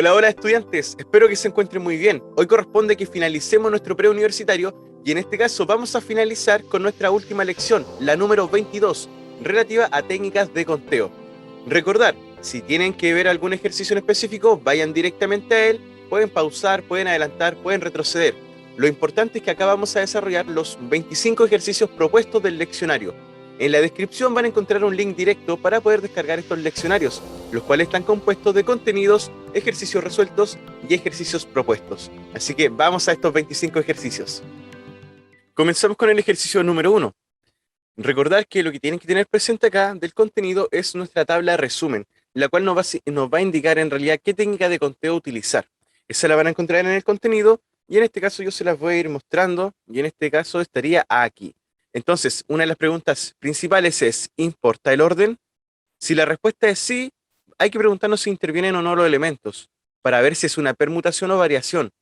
Hola, hola estudiantes, espero que se encuentren muy bien. Hoy corresponde que finalicemos nuestro preuniversitario y en este caso vamos a finalizar con nuestra última lección, la número 22, relativa a técnicas de conteo. Recordar, si tienen que ver algún ejercicio en específico, vayan directamente a él, pueden pausar, pueden adelantar, pueden retroceder. Lo importante es que acá vamos a desarrollar los 25 ejercicios propuestos del leccionario. En la descripción van a encontrar un link directo para poder descargar estos leccionarios, los cuales están compuestos de contenidos, ejercicios resueltos y ejercicios propuestos. Así que vamos a estos 25 ejercicios. Comenzamos con el ejercicio número 1. Recordar que lo que tienen que tener presente acá del contenido es nuestra tabla de resumen, la cual nos va a indicar en realidad qué técnica de conteo utilizar. Esa la van a encontrar en el contenido y en este caso yo se las voy a ir mostrando y en este caso estaría aquí. Entonces, una de las preguntas principales es, ¿importa el orden? Si la respuesta es sí, hay que preguntarnos si intervienen o no los elementos, para ver si es una permutación o variación.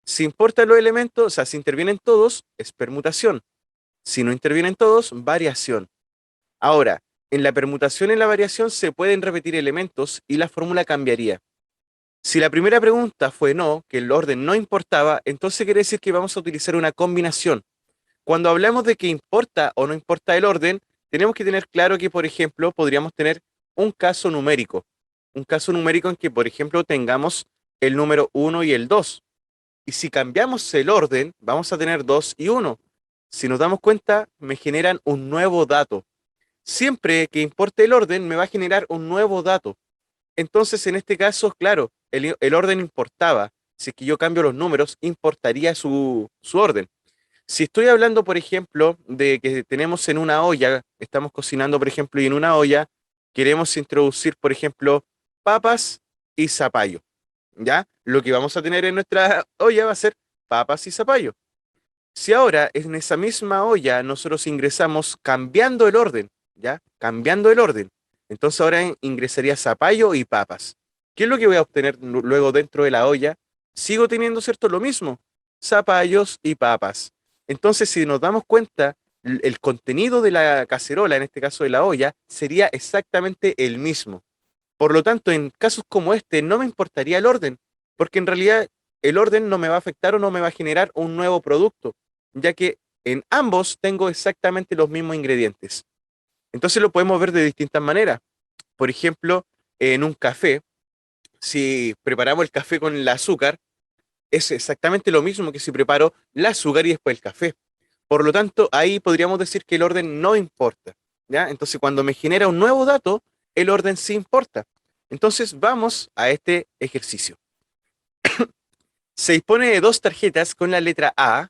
Si importan los elementos, o sea, si intervienen todos, es permutación. Si no intervienen todos, variación. Ahora, en la permutación y en la variación se pueden repetir elementos y la fórmula cambiaría. Si la primera pregunta fue no, que el orden no importaba, entonces quiere decir que vamos a utilizar una combinación. Cuando hablamos de que importa o no importa el orden, tenemos que tener claro que, por ejemplo, podríamos tener un caso numérico. Un caso numérico en que, por ejemplo, tengamos el número 1 y el 2. Y si cambiamos el orden, vamos a tener 2 y 1. Si nos damos cuenta, me generan un nuevo dato. Siempre que importe el orden, me va a generar un nuevo dato. Entonces, en este caso, claro, el orden importaba. Si es que yo cambio los números, importaría su orden. Si estoy hablando, por ejemplo, de que tenemos en una olla, estamos cocinando, por ejemplo, y en una olla queremos introducir, por ejemplo, papas y zapallo, ¿ya? Lo que vamos a tener en nuestra olla va a ser papas y zapallo. Si ahora en esa misma olla nosotros ingresamos cambiando el orden, ¿ya? Cambiando el orden. Entonces ahora ingresaría zapallo y papas. ¿Qué es lo que voy a obtener luego dentro de la olla? Sigo teniendo, ¿cierto? Lo mismo, zapallos y papas. Entonces, si nos damos cuenta, el contenido de la cacerola, en este caso de la olla, sería exactamente el mismo. Por lo tanto, en casos como este, no me importaría el orden, porque en realidad el orden no me va a afectar o no me va a generar un nuevo producto, ya que en ambos tengo exactamente los mismos ingredientes. Entonces lo podemos ver de distintas maneras. Por ejemplo, en un café, si preparamos el café con el azúcar, es exactamente lo mismo que si preparo el azúcar y después el café. Por lo tanto, ahí podríamos decir que el orden no importa, ¿ya? Entonces, cuando me genera un nuevo dato, el orden sí importa. Entonces, vamos a este ejercicio. Se dispone de dos tarjetas con la letra A,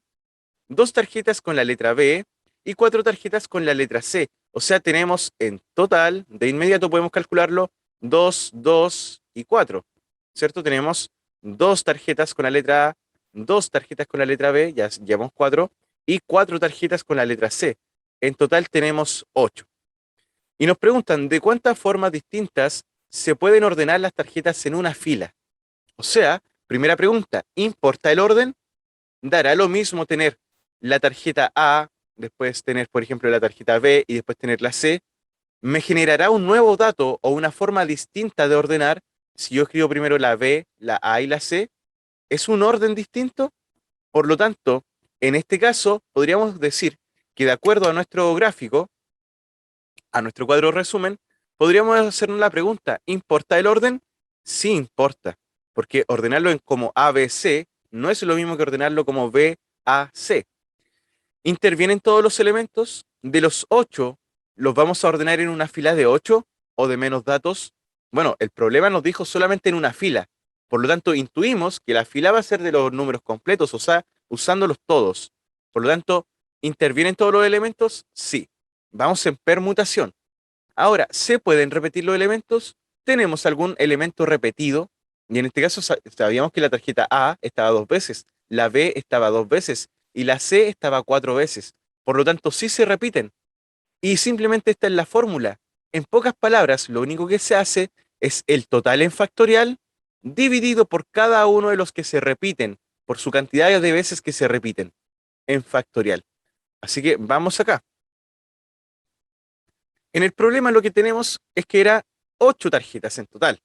dos tarjetas con la letra B y cuatro tarjetas con la letra C. O sea, tenemos en total, de inmediato podemos calcularlo, 2, 2 y 4, ¿cierto? Tenemos dos tarjetas con la letra A, dos tarjetas con la letra B, ya llevamos 4, y cuatro tarjetas con la letra C. En total tenemos 8. Y nos preguntan de cuántas formas distintas se pueden ordenar las tarjetas en una fila. O sea, primera pregunta, ¿importa el orden? Dará lo mismo tener la tarjeta A, después tener, por ejemplo, la tarjeta B y después tener la C. Me generará un nuevo dato o una forma distinta de ordenar si yo escribo primero la B, la A y la C. ¿Es un orden distinto? Por lo tanto, en este caso, podríamos decir que de acuerdo a nuestro gráfico, a nuestro cuadro de resumen, podríamos hacernos la pregunta, ¿importa el orden? Sí importa, porque ordenarlo en como A, B, C no es lo mismo que ordenarlo como B, A, C. ¿Intervienen todos los elementos? De los 8, ¿los vamos a ordenar en una fila de 8 o de menos datos? Bueno, el problema nos dijo solamente en una fila. Por lo tanto, intuimos que la fila va a ser de los números completos, o sea, usándolos todos. Por lo tanto, ¿intervienen todos los elementos? Sí. Vamos en permutación. Ahora, ¿se pueden repetir los elementos? Tenemos algún elemento repetido, y en este caso sabíamos que la tarjeta A estaba dos veces, la B estaba dos veces y la C estaba cuatro veces. Por lo tanto, sí se repiten. Y simplemente esta es la fórmula. En pocas palabras, lo único que se hace es el total en factorial dividido por cada uno de los que se repiten, por su cantidad de veces que se repiten en factorial. Así que vamos acá. En el problema lo que tenemos es que era 8 tarjetas en total,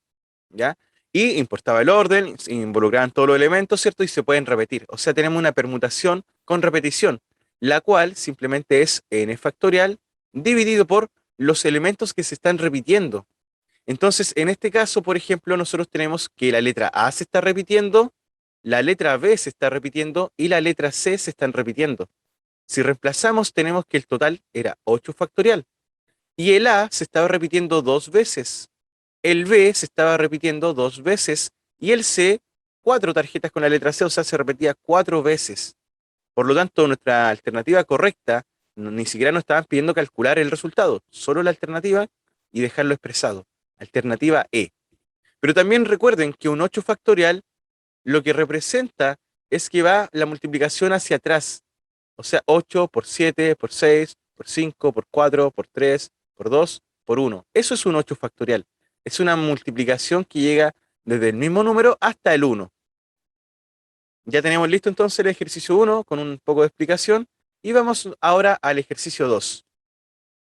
¿ya? Y importaba el orden, se involucraban todos los elementos, ¿cierto? Y se pueden repetir. O sea, tenemos una permutación con repetición, la cual simplemente es n factorial dividido por los elementos que se están repitiendo. Entonces, en este caso, por ejemplo, nosotros tenemos que la letra A se está repitiendo, la letra B se está repitiendo y la letra C se están repitiendo. Si reemplazamos, tenemos que el total era 8 factorial. Y el A se estaba repitiendo dos veces. El B se estaba repitiendo dos veces. Y el C, cuatro tarjetas con la letra C, o sea, se repetía cuatro veces. Por lo tanto, nuestra alternativa correcta, ni siquiera nos estaban pidiendo calcular el resultado, solo la alternativa y dejarlo expresado. Alternativa E. Pero también recuerden que un 8 factorial lo que representa es que va la multiplicación hacia atrás. O sea, 8 por 7, por 6, por 5, por 4, por 3, por 2, por 1. Eso es un 8 factorial. Es una multiplicación que llega desde el mismo número hasta el 1. Ya tenemos listo entonces el ejercicio 1 con un poco de explicación y vamos ahora al ejercicio 2.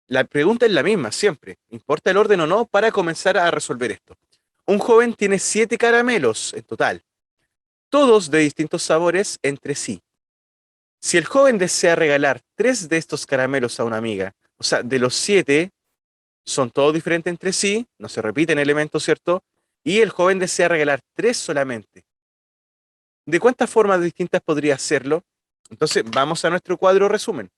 La pregunta es la misma siempre. ¿Importa el orden o no para comenzar a resolver esto? Un joven tiene 7 caramelos en total, todos de distintos sabores entre sí. Si el joven desea regalar 3 de estos caramelos a una amiga, o sea, de los 7 son todos diferentes entre sí, no se repiten elementos, ¿cierto? Y el joven desea regalar 3 solamente. ¿De cuántas formas distintas podría hacerlo? Entonces, vamos a nuestro cuadro resumen.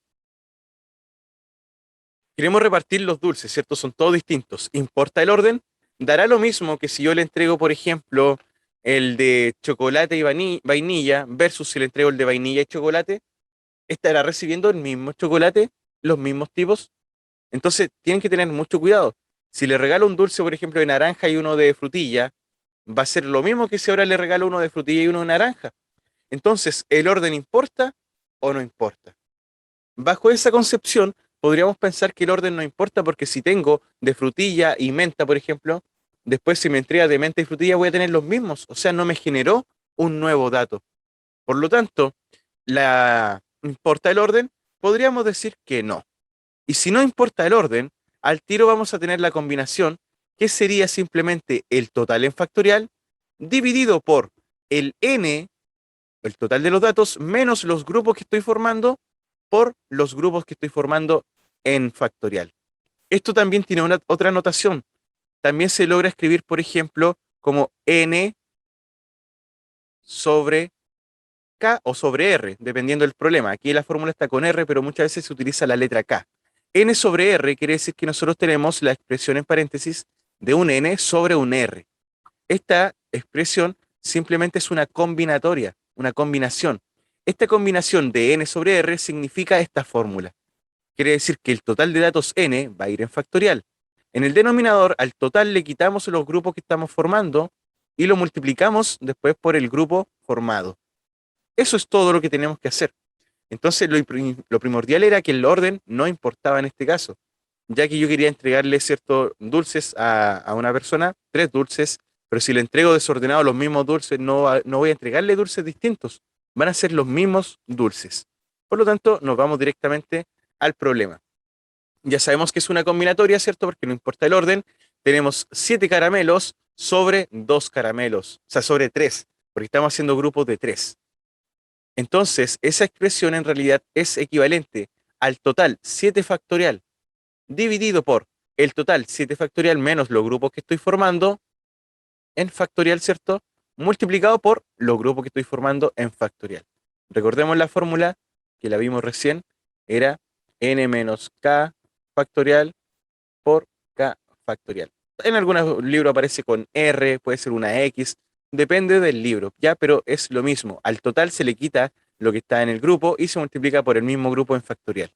Queremos repartir los dulces, ¿cierto? Son todos distintos. ¿Importa el orden? Dará lo mismo que si yo le entrego, por ejemplo, el de chocolate y vainilla versus si le entrego el de vainilla y chocolate. ¿Estará recibiendo el mismo chocolate, los mismos tipos? Entonces, tienen que tener mucho cuidado. Si le regalo un dulce, por ejemplo, de naranja y uno de frutilla, va a ser lo mismo que si ahora le regalo uno de frutilla y uno de naranja. Entonces, ¿el orden importa o no importa? Bajo esa concepción, podríamos pensar que el orden no importa porque si tengo de frutilla y menta, por ejemplo, después si me entrega de menta y frutilla voy a tener los mismos. O sea, no me generó un nuevo dato. Por lo tanto, ¿importa el orden? Podríamos decir que no. Y si no importa el orden, al tiro vamos a tener la combinación que sería simplemente el total en factorial dividido por el n, el total de los datos, menos los grupos que estoy formando por los grupos que estoy formando en factorial. Esto también tiene otra notación. También se logra escribir, por ejemplo, como n sobre K o sobre R, dependiendo del problema. Aquí la fórmula está con R, pero muchas veces se utiliza la letra K. N sobre R quiere decir que nosotros tenemos la expresión en paréntesis de un N sobre un R. Esta expresión simplemente es una combinatoria, una combinación. Esta combinación de N sobre R significa esta fórmula. Quiere decir que el total de datos N va a ir en factorial. En el denominador, al total le quitamos los grupos que estamos formando y lo multiplicamos después por el grupo formado. Eso es todo lo que tenemos que hacer. Entonces, lo primordial era que el orden no importaba en este caso, ya que yo quería entregarle ciertos dulces a una persona, 3 dulces, pero si le entrego desordenado los mismos dulces, no voy a entregarle dulces distintos, van a ser los mismos dulces. Por lo tanto, nos vamos directamente al problema. Ya sabemos que es una combinatoria, ¿cierto? Porque no importa el orden. Tenemos 7 caramelos sobre 2 caramelos, o sea, sobre 3, porque estamos haciendo grupos de 3. Entonces, esa expresión en realidad es equivalente al total 7 factorial dividido por el total 7 factorial menos los grupos que estoy formando en factorial, ¿cierto? Multiplicado por los grupos que estoy formando en factorial. Recordemos la fórmula que la vimos recién, era n menos k factorial por k factorial. En algunos libros aparece con r, puede ser una x, depende del libro, ¿ya? Pero es lo mismo. Al total se le quita lo que está en el grupo y se multiplica por el mismo grupo en factorial.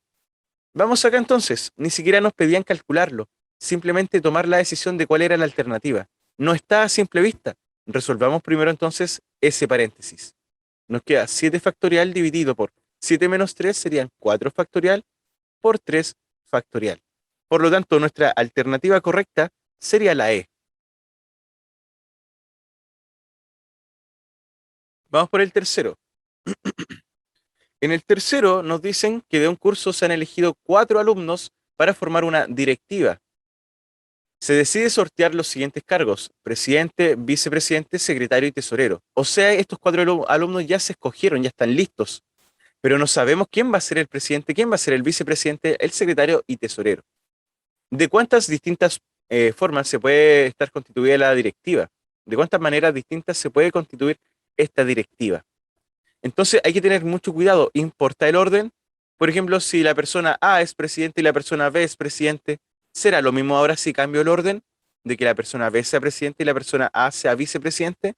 Vamos acá entonces. Ni siquiera nos pedían calcularlo. Simplemente tomar la decisión de cuál era la alternativa. No está a simple vista. Resolvamos primero entonces ese paréntesis. Nos queda 7 factorial dividido por 7 menos 3 serían 4 factorial por 3 factorial. Por lo tanto, nuestra alternativa correcta sería la E. Vamos por el tercero. En el tercero nos dicen que de un curso se han elegido 4 alumnos para formar una directiva. Se decide sortear los siguientes cargos: presidente, vicepresidente, secretario y tesorero. O sea, estos cuatro alumnos ya se escogieron, ya están listos, pero no sabemos quién va a ser el presidente, quién va a ser el vicepresidente, el secretario y tesorero. ¿De cuántas distintas formas se puede estar constituida la directiva? ¿De cuántas maneras distintas se puede constituir esta directiva? Entonces hay que tener mucho cuidado. ¿Importa el orden? Por ejemplo, si la persona A es presidente y la persona B es presidente, ¿será lo mismo ahora si cambio el orden de que la persona B sea presidente y la persona A sea vicepresidente?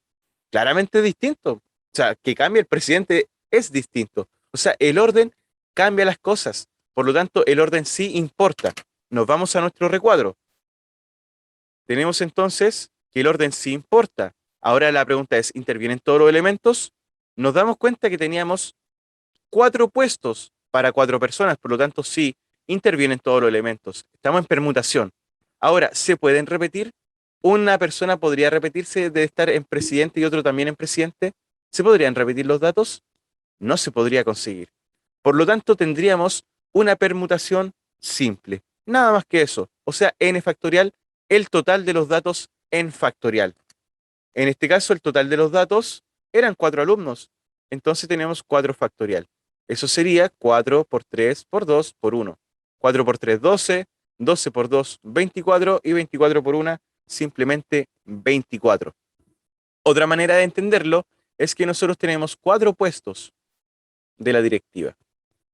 Claramente es distinto. O sea, que cambie el presidente es distinto. O sea, el orden cambia las cosas. Por lo tanto, el orden sí importa. Nos vamos a nuestro recuadro. Tenemos entonces que el orden sí importa. Ahora la pregunta es, ¿intervienen todos los elementos? Nos damos cuenta que teníamos 4 puestos para 4 personas, por lo tanto sí intervienen todos los elementos. Estamos en permutación. Ahora, ¿se pueden repetir? ¿Una persona podría repetirse de estar en presidente y otro también en presidente? ¿Se podrían repetir los datos? No se podría conseguir. Por lo tanto, tendríamos una permutación simple. Nada más que eso. O sea, n factorial, el total de los datos en factorial. En este caso, el total de los datos eran 4 alumnos. Entonces tenemos 4 factorial. Eso sería 4 por 3 por 2 por 1. 4 por 3, 12. 12 por 2, 24. Y 24 por 1, simplemente 24. Otra manera de entenderlo es que nosotros tenemos 4 puestos de la directiva.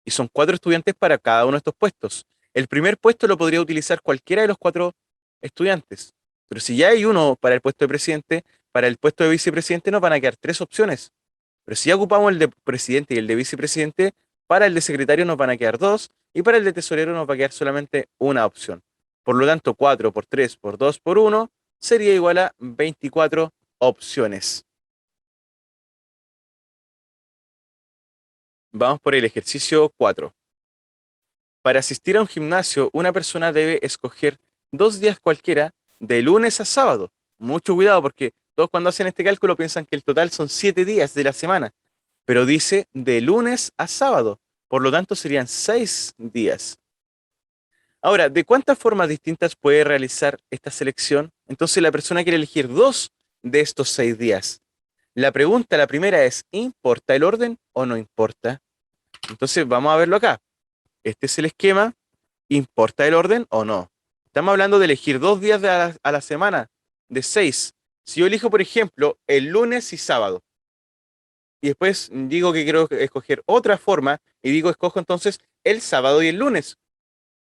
Y son 4 estudiantes para cada uno de estos puestos. El primer puesto lo podría utilizar cualquiera de los 4 estudiantes. Pero si ya hay uno para el puesto de presidente, para el puesto de vicepresidente nos van a quedar 3 opciones. Pero si ya ocupamos el de presidente y el de vicepresidente, para el de secretario nos van a quedar 2 y para el de tesorero nos va a quedar solamente una opción. Por lo tanto, 4 por 3 por 2 por 1 sería igual a 24 opciones. Vamos por el ejercicio 4. Para asistir a un gimnasio, una persona debe escoger 2 días cualquiera de lunes a sábado. Mucho cuidado porque todos cuando hacen este cálculo piensan que el total son 7 días de la semana, pero dice de lunes a sábado. Por lo tanto, serían 6 días. Ahora, ¿de cuántas formas distintas puede realizar esta selección? Entonces la persona quiere elegir 2 de estos 6 días. La pregunta, la primera es, ¿importa el orden o no importa? Entonces vamos a verlo acá. Este es el esquema. ¿Importa el orden o no? Estamos hablando de elegir 2 días a la semana, de 6. Si yo elijo, por ejemplo, el lunes y sábado, y después digo que quiero escoger otra forma, y digo, escojo entonces el sábado y el lunes,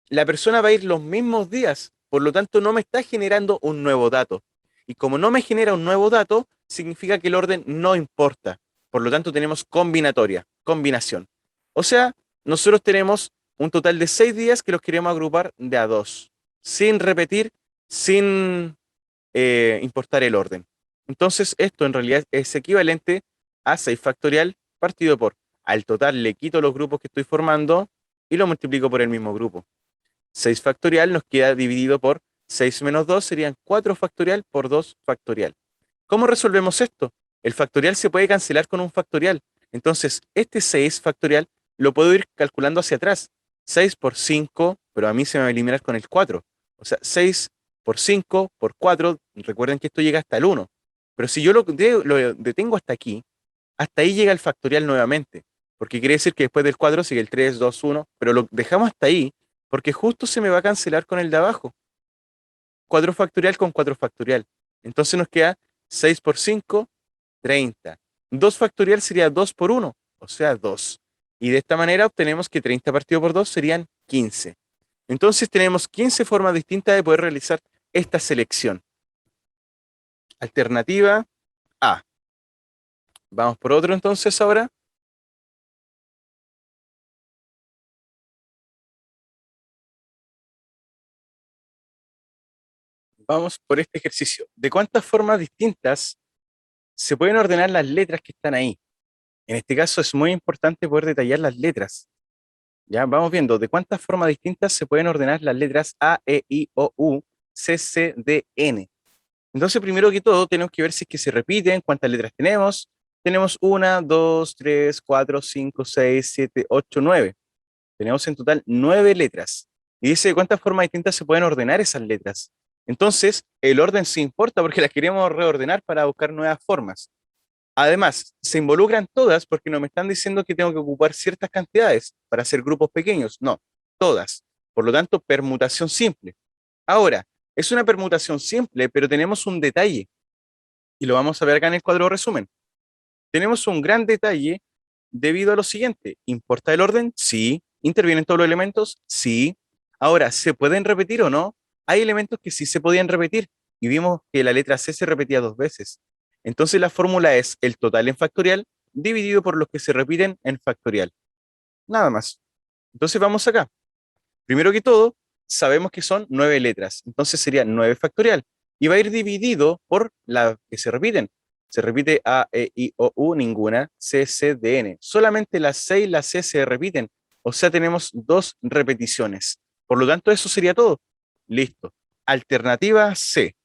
la persona va a ir los mismos días, por lo tanto no me está generando un nuevo dato. Y como no me genera un nuevo dato, significa que el orden no importa. Por lo tanto tenemos combinatoria, combinación. O sea, nosotros tenemos un total de 6 días que los queremos agrupar de a 2, sin repetir, sin importar el orden. Entonces esto en realidad es equivalente a 6 factorial partido por, al total le quito los grupos que estoy formando y lo multiplico por el mismo grupo. 6 factorial nos queda dividido por 6 menos 2 serían 4 factorial por 2 factorial. ¿Cómo resolvemos esto? El factorial se puede cancelar con un factorial. Entonces, este 6 factorial lo puedo ir calculando hacia atrás. 6 por 5, pero a mí se me va a eliminar con el 4. O sea, 6 por 5 por 4, recuerden que esto llega hasta el 1. Pero si yo lo detengo hasta ahí llega el factorial nuevamente. Porque quiere decir que después del 4 sigue el 3, 2, 1, pero lo dejamos hasta ahí porque justo se me va a cancelar con el de abajo. 4 factorial con 4 factorial. Entonces nos queda 6 por 5, 30. 2 factorial sería 2 por 1, o sea, 2. Y de esta manera obtenemos que 30 partido por 2 serían 15. Entonces tenemos 15 formas distintas de poder realizar esta selección. Alternativa A. Vamos por otro entonces ahora. Vamos por este ejercicio. ¿De cuántas formas distintas se pueden ordenar las letras que están ahí? En este caso es muy importante poder detallar las letras. Ya vamos viendo de cuántas formas distintas se pueden ordenar las letras A, E, I, O, U, C, C, D, N. Entonces, primero que todo, tenemos que ver si es que se repiten, cuántas letras tenemos. Tenemos 1, 2, 3, 4, 5, 6, 7, 8, 9. Tenemos en total 9 letras. Y dice de cuántas formas distintas se pueden ordenar esas letras. Entonces, el orden sí importa porque las queremos reordenar para buscar nuevas formas. Además, se involucran todas porque no me están diciendo que tengo que ocupar ciertas cantidades para hacer grupos pequeños. No, todas. Por lo tanto, permutación simple. Ahora, es una permutación simple, pero tenemos un detalle y lo vamos a ver acá en el cuadro de resumen. Tenemos un gran detalle debido a lo siguiente. ¿Importa el orden? Sí. ¿Intervienen todos los elementos? Sí. Ahora, ¿se pueden repetir o no? Hay elementos que sí se podían repetir y vimos que la letra C se repetía 2 veces. Entonces la fórmula es el total en factorial dividido por los que se repiten en factorial. Nada más. Entonces vamos acá. Primero que todo, sabemos que son 9 letras. Entonces sería 9 factorial. Y va a ir dividido por las que se repiten. Se repite A, E, I, O, U, ninguna. C, C, D, N. Solamente la C y la C se repiten. O sea, tenemos 2 repeticiones. Por lo tanto, eso sería todo. Listo. Alternativa C.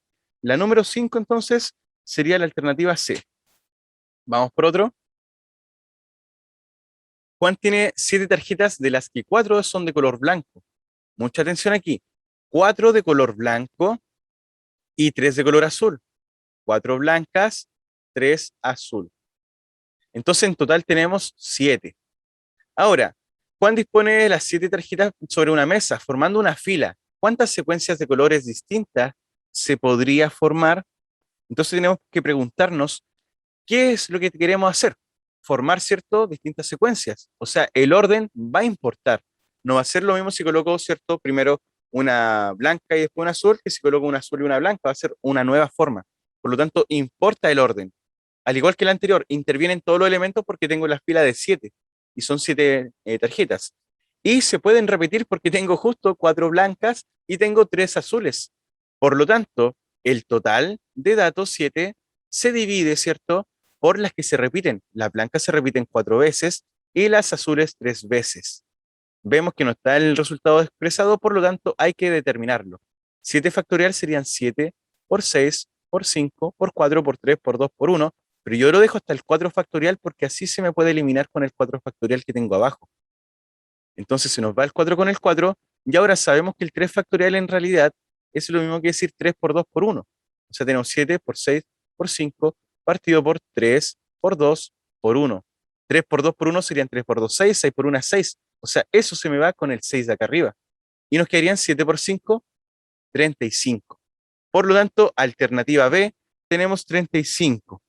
La número 5 entonces sería la alternativa C. Vamos por otro. Juan tiene 7 tarjetas de las que 4 son de color blanco. Mucha atención aquí. 4 de color blanco y 3 de color azul. 4 blancas, 3 azul. Entonces en total tenemos 7. Ahora, Juan dispone de las 7 tarjetas sobre una mesa, formando una fila. ¿Cuántas secuencias de colores distintas se podría formar? Entonces tenemos que preguntarnos, ¿qué es lo que queremos hacer? Formar, ¿cierto? Distintas secuencias. O sea, el orden va a importar. No va a ser lo mismo si coloco, ¿cierto? Primero una blanca y después una azul, que si coloco una azul y una blanca, va a ser una nueva forma. Por lo tanto, importa el orden. Al igual que el anterior, intervienen todos los elementos porque tengo la fila de 7 y son 7 tarjetas. Y se pueden repetir porque tengo justo 4 blancas y tengo 3 azules. Por lo tanto, el total de datos 7 se divide, ¿cierto? Por las que se repiten. Las blancas se repiten 4 veces y las azules 3 veces. Vemos que no está el resultado expresado, por lo tanto hay que determinarlo. 7 factorial serían 7 por 6 por 5 por 4 por 3 por 2 por 1, pero yo lo dejo hasta el 4 factorial porque así se me puede eliminar con el 4 factorial que tengo abajo. Entonces se nos va el 4 con el 4 y ahora sabemos que el 3 factorial en realidad es lo mismo que decir 3 por 2 por 1. O sea, tenemos 7 por 6 por 5 partido por 3 por 2 por 1. 3 por 2 por 1 serían 3 por 2, 6, 6 por 1, 6. O sea, eso se me va con el 6 de acá arriba. Y nos quedarían 7 por 5, 35. Por lo tanto, alternativa B, tenemos 35.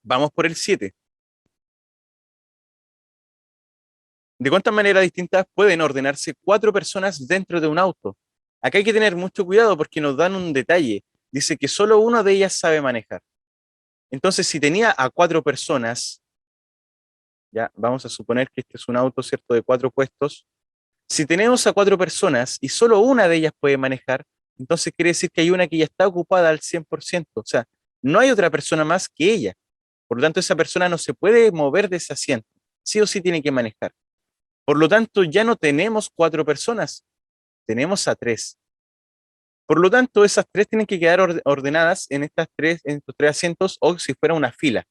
Vamos por el 7. ¿De cuántas maneras distintas pueden ordenarse 4 personas dentro de un auto? Acá hay que tener mucho cuidado porque nos dan un detalle. Dice que solo una de ellas sabe manejar. Entonces, si tenía a 4 personas, ya vamos a suponer que este es un auto, ¿cierto?, de 4 puestos. Si tenemos a 4 personas y solo una de ellas puede manejar, entonces quiere decir que hay una que ya está ocupada al 100%. O sea, no hay otra persona más que ella. Por lo tanto, esa persona no se puede mover de ese asiento. Sí o sí tiene que manejar. Por lo tanto, ya no tenemos 4 personas, tenemos a 3. Por lo tanto, esas 3 tienen que quedar ordenadas en estos 3 asientos o si fuera una fila.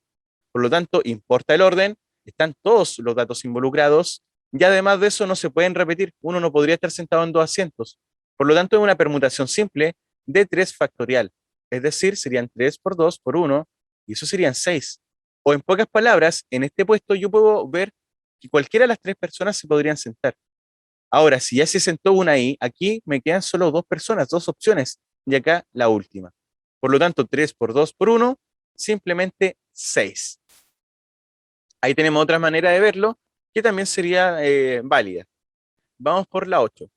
Por lo tanto, importa el orden, están todos los datos involucrados y además de eso no se pueden repetir. Uno no podría estar sentado en 2 asientos. Por lo tanto, es una permutación simple de 3 factorial. Es decir, serían 3 por 2 por 1 y eso serían 6. O en pocas palabras, en este puesto yo puedo ver que cualquiera de las 3 personas se podrían sentar. Ahora, si ya se sentó una ahí, aquí me quedan solo 2 personas, 2 opciones, y acá la última. Por lo tanto, 3 por 2 por 1, simplemente 6. Ahí tenemos otra manera de verlo, que también sería válida. Vamos por la 8.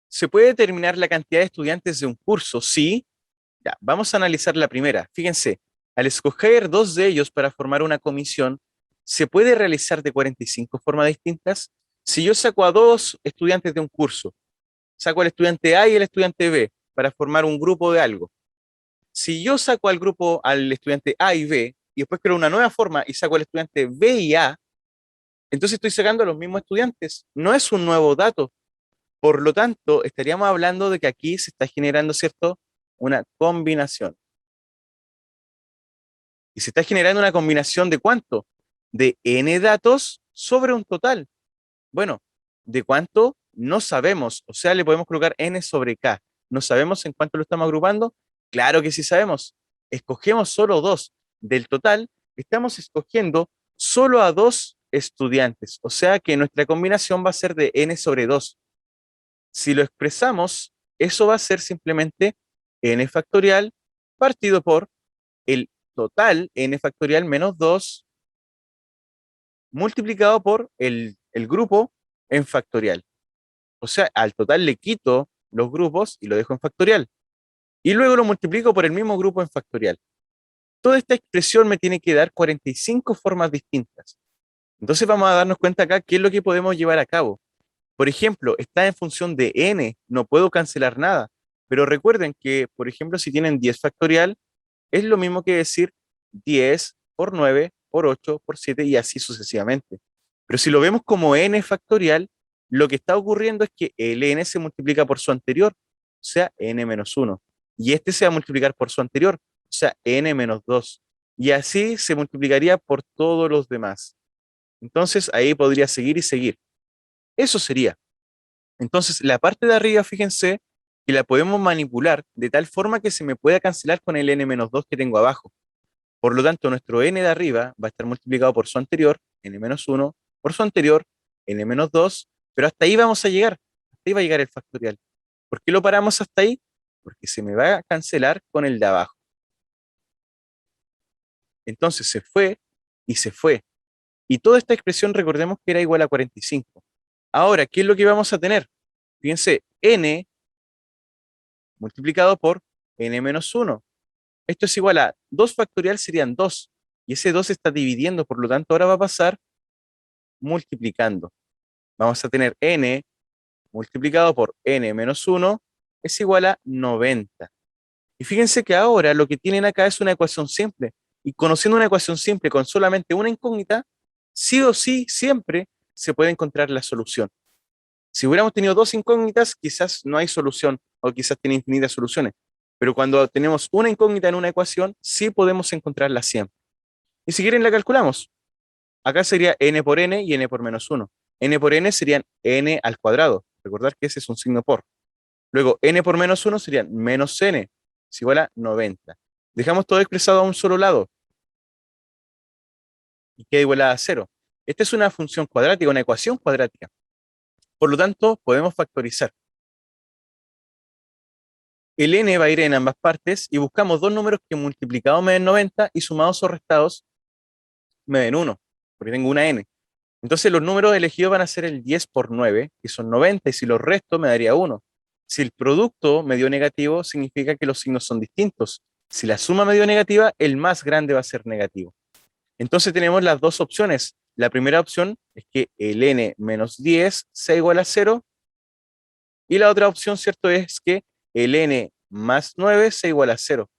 ¿Se puede determinar la cantidad de estudiantes de un curso? Sí. Ya, vamos a analizar la primera. Fíjense, al escoger 2 de ellos para formar una comisión, ¿se puede realizar de 45 formas distintas? Si yo saco a 2 estudiantes de un curso, saco al estudiante A y el estudiante B para formar un grupo de algo. Si yo saco al grupo al estudiante A y B y después creo una nueva forma y saco al estudiante B y A, entonces estoy sacando a los mismos estudiantes. No es un nuevo dato. Por lo tanto, estaríamos hablando de que aquí se está generando, ¿cierto?, una combinación. Y se está generando una combinación de ¿cuánto? De n datos sobre un total. Bueno, ¿De cuánto? No sabemos. O sea, le podemos colocar n sobre k. ¿No sabemos en cuánto lo estamos agrupando? Claro que sí sabemos. Escogemos solo dos. Del total, estamos escogiendo solo a dos estudiantes. O sea que nuestra combinación va a ser de n sobre 2. Si lo expresamos, eso va a ser simplemente n factorial partido por el total n factorial menos 2 multiplicado por el grupo en factorial. O sea, al total le quito los grupos y lo dejo en factorial. Y luego lo multiplico por el mismo grupo en factorial. Toda esta expresión me tiene que dar 45 formas distintas. Entonces vamos a darnos cuenta acá qué es lo que podemos llevar a cabo. Por ejemplo, está en función de n, no puedo cancelar nada. Pero recuerden que, por ejemplo, si tienen 10 factorial, es lo mismo que decir 10 por 9 por 8 por 7 y así sucesivamente. Pero si lo vemos como n factorial, lo que está ocurriendo es que el n se multiplica por su anterior, o sea, n menos 1. Y este se va a multiplicar por su anterior, o sea, n menos 2. Y así se multiplicaría por todos los demás. Entonces ahí podría seguir y seguir. Eso sería. Entonces la parte de arriba, fíjense, que la podemos manipular de tal forma que se me pueda cancelar con el n menos 2 que tengo abajo. Por lo tanto, nuestro n de arriba va a estar multiplicado por su anterior, n menos 1, por su anterior, n menos 2, pero hasta ahí vamos a llegar. Hasta ahí va a llegar el factorial. ¿Por qué lo paramos hasta ahí? Porque se me va a cancelar con el de abajo. Entonces se fue y se fue. Y toda esta expresión recordemos que era igual a 45. Ahora, ¿qué es lo que vamos a tener? Fíjense, n multiplicado por n menos 1. Esto es igual a 2 factorial serían 2. Y ese 2 está dividiendo, por lo tanto ahora va a pasar multiplicando. Vamos a tener n multiplicado por n menos 1 es igual a 90. Y fíjense que ahora lo que tienen acá es una ecuación simple. Y conociendo una ecuación simple con solamente una incógnita, sí o sí siempre se puede encontrar la solución. Si hubiéramos tenido dos incógnitas, quizás no hay solución o quizás tiene infinitas soluciones. Pero cuando tenemos una incógnita en una ecuación, sí podemos encontrarla siempre. Y si quieren la calculamos. Acá sería n por n y n por menos 1. N por n serían n al cuadrado. Recordar que ese es un signo por. Luego n por menos 1 serían menos n. Es igual a 90. Dejamos todo expresado a un solo lado. Y queda igual a 0. Esta es una función cuadrática, una ecuación cuadrática. Por lo tanto, podemos factorizar. El n va a ir en ambas partes y buscamos dos números que multiplicados me den 90 y sumados o restados me den 1, porque tengo una n. Entonces los números elegidos van a ser el 10 por 9, que son 90, y si los resto me daría 1. Si el producto me dio negativo, significa que los signos son distintos. Si la suma me dio negativa, el más grande va a ser negativo. Entonces tenemos las dos opciones. La primera opción es que el n menos 10 sea igual a 0, y la otra opción, ¿cierto?, es que el n más 9 sea igual a 0.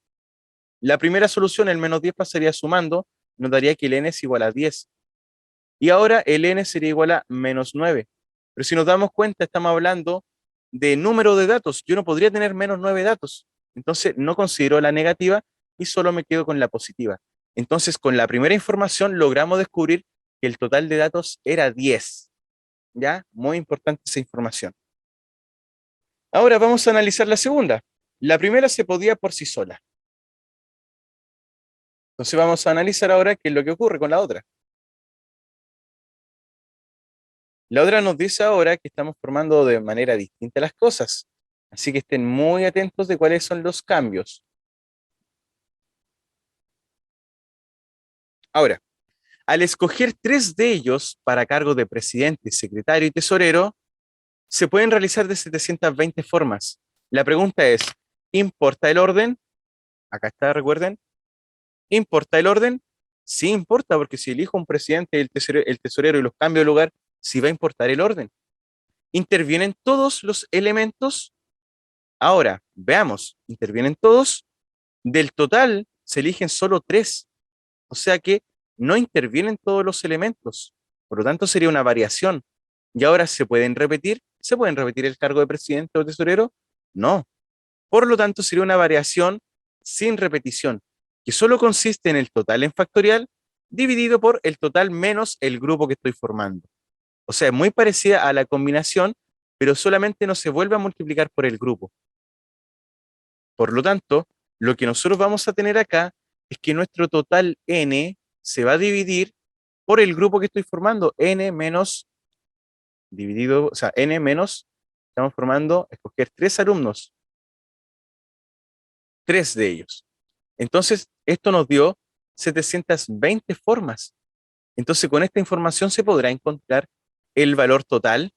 La primera solución, el menos 10 pasaría sumando, nos daría que el n es igual a 10. Y ahora el n sería igual a menos 9. Pero si nos damos cuenta, estamos hablando de número de datos. Yo no podría tener menos 9 datos. Entonces no considero la negativa y solo me quedo con la positiva. Entonces con la primera información logramos descubrir que el total de datos era 10. ¿Ya? Muy importante esa información. Ahora vamos a analizar la segunda. La primera se podía por sí sola. Entonces vamos a analizar ahora qué es lo que ocurre con la otra. La otra nos dice ahora que estamos formando de manera distinta las cosas. Así que estén muy atentos de cuáles son los cambios. Ahora, al escoger tres de ellos para cargo de presidente, secretario y tesorero, se pueden realizar de 720 formas. La pregunta es, ¿importa el orden? Acá está, recuerden. ¿Importa el orden? Sí importa, porque si elijo un presidente, el tesorero y los cambio de lugar, sí va a importar el orden. ¿Intervienen todos los elementos? Ahora, veamos, ¿intervienen todos? Del total se eligen solo 3, o sea que no intervienen todos los elementos. Por lo tanto, sería una variación. ¿Y ahora se pueden repetir? ¿Se pueden repetir el cargo de presidente o tesorero? No. Por lo tanto, sería una variación sin repetición, que solo consiste en el total en factorial dividido por el total menos el grupo que estoy formando. O sea, es muy parecida a la combinación, pero solamente no se vuelve a multiplicar por el grupo. Por lo tanto, lo que nosotros vamos a tener acá es que nuestro total n se va a dividir por el grupo que estoy formando, n menos dividido, o sea, n menos, estamos formando, escoger 3 alumnos, 3 de ellos. Entonces, esto nos dio 720 formas. Entonces, con esta información se podrá encontrar el valor total.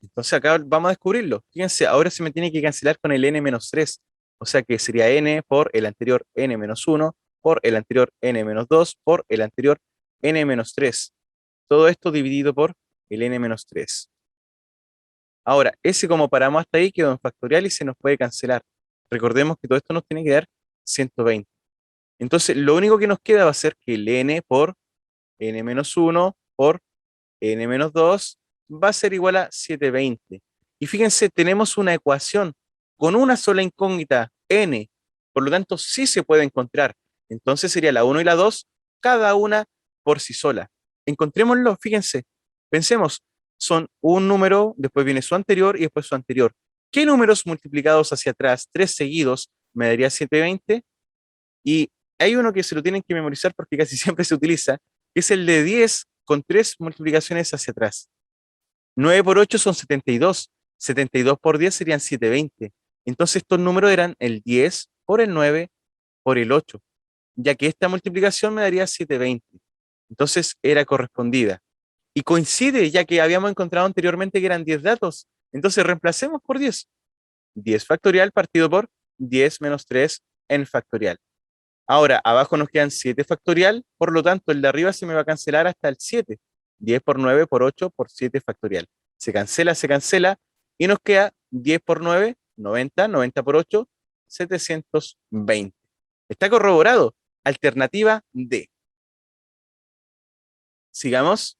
Entonces, acá vamos a descubrirlo. Fíjense, ahora se me tiene que cancelar con el n-3. O sea que sería n por el anterior n-1, por el anterior n-2, por el anterior n-3. Todo esto dividido por el n-3. Ahora, ese como paramos hasta ahí quedó en factorial y se nos puede cancelar. Recordemos que todo esto nos tiene que dar 120. Entonces, lo único que nos queda va a ser que el n por n-1 por n-2 va a ser igual a 720. Y fíjense, tenemos una ecuación con una sola incógnita, n. Por lo tanto, sí se puede encontrar. Entonces sería la 1 y la 2, cada una por sí sola. Encontrémoslo, fíjense. Pensemos, son un número, después viene su anterior y después su anterior. ¿Qué números multiplicados hacia atrás, 3 seguidos, me daría 720? Y hay uno que se lo tienen que memorizar porque casi siempre se utiliza, que es el de 10 con 3 multiplicaciones hacia atrás. 9 por 8 son 72. 72 por 10 serían 720. Entonces estos números eran el 10 por el 9 por el 8, ya que esta multiplicación me daría 720. Entonces era correspondida. Y coincide, ya que habíamos encontrado anteriormente que eran 10 datos. Entonces reemplacemos por 10. 10 factorial partido por 10 menos 3 en factorial. Ahora, abajo nos quedan 7 factorial, por lo tanto, el de arriba se me va a cancelar hasta el 7. 10 por 9 por 8 por 7 factorial. Se cancela, y nos queda 10 por 9, 90, 90 por 8, 720. Está corroborado. Alternativa D. Sigamos.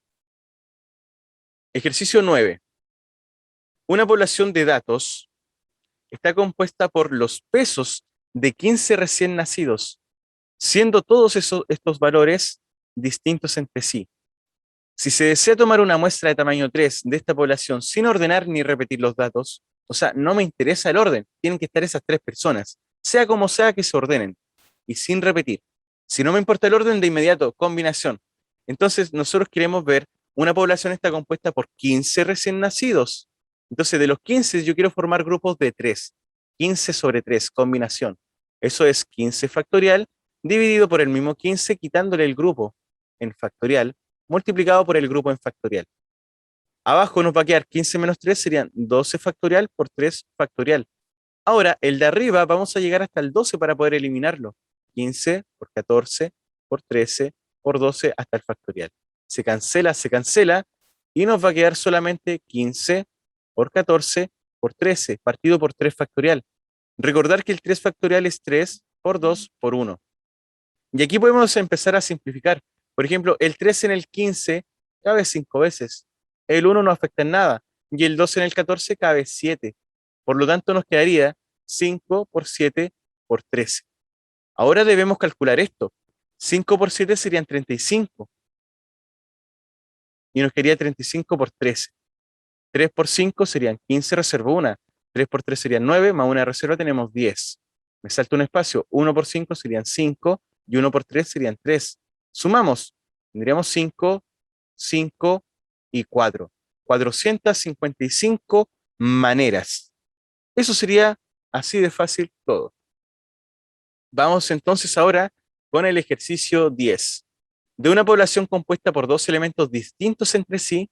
Ejercicio 9. Una población de datos está compuesta por los pesos de 15 recién nacidos, siendo todos estos valores distintos entre sí. Si se desea tomar una muestra de tamaño 3 de esta población sin ordenar ni repetir los datos, o sea, no me interesa el orden, tienen que estar esas 3 personas, sea como sea que se ordenen, y sin repetir. Si no me importa el orden, de inmediato, combinación. Entonces, nosotros queremos ver, una población está compuesta por 15 recién nacidos. Entonces, de los 15 yo quiero formar grupos de 3. 15 sobre 3, combinación. Eso es 15 factorial dividido por el mismo 15, quitándole el grupo en factorial, multiplicado por el grupo en factorial. Abajo nos va a quedar 15 menos 3, serían 12 factorial por 3 factorial. Ahora, el de arriba vamos a llegar hasta el 12 para poder eliminarlo. 15 por 14 por 13 por 12 hasta el factorial. Se cancela y nos va a quedar solamente 15 por 14 por 13 partido por 3 factorial. Recordar que el 3 factorial es 3 por 2 por 1. Y aquí podemos empezar a simplificar. Por ejemplo, el 3 en el 15 cabe 5 veces. El 1 no afecta en nada. Y el 2 en el 14 cabe 7. Por lo tanto, nos quedaría 5 por 7 por 13. Ahora debemos calcular esto. 5 por 7 serían 35. Y nos quedaría 35 por 13. 3 por 5 serían 15, reservo 1. 3 por 3 serían 9, más una reserva tenemos 10. Me salto un espacio. 1 por 5 serían 5 y 1 por 3 serían 3. Sumamos. Tendríamos 5, 5 y 4. 455 maneras. Eso sería así de fácil todo. Vamos entonces ahora con el ejercicio 10. De una población compuesta por dos elementos distintos entre sí,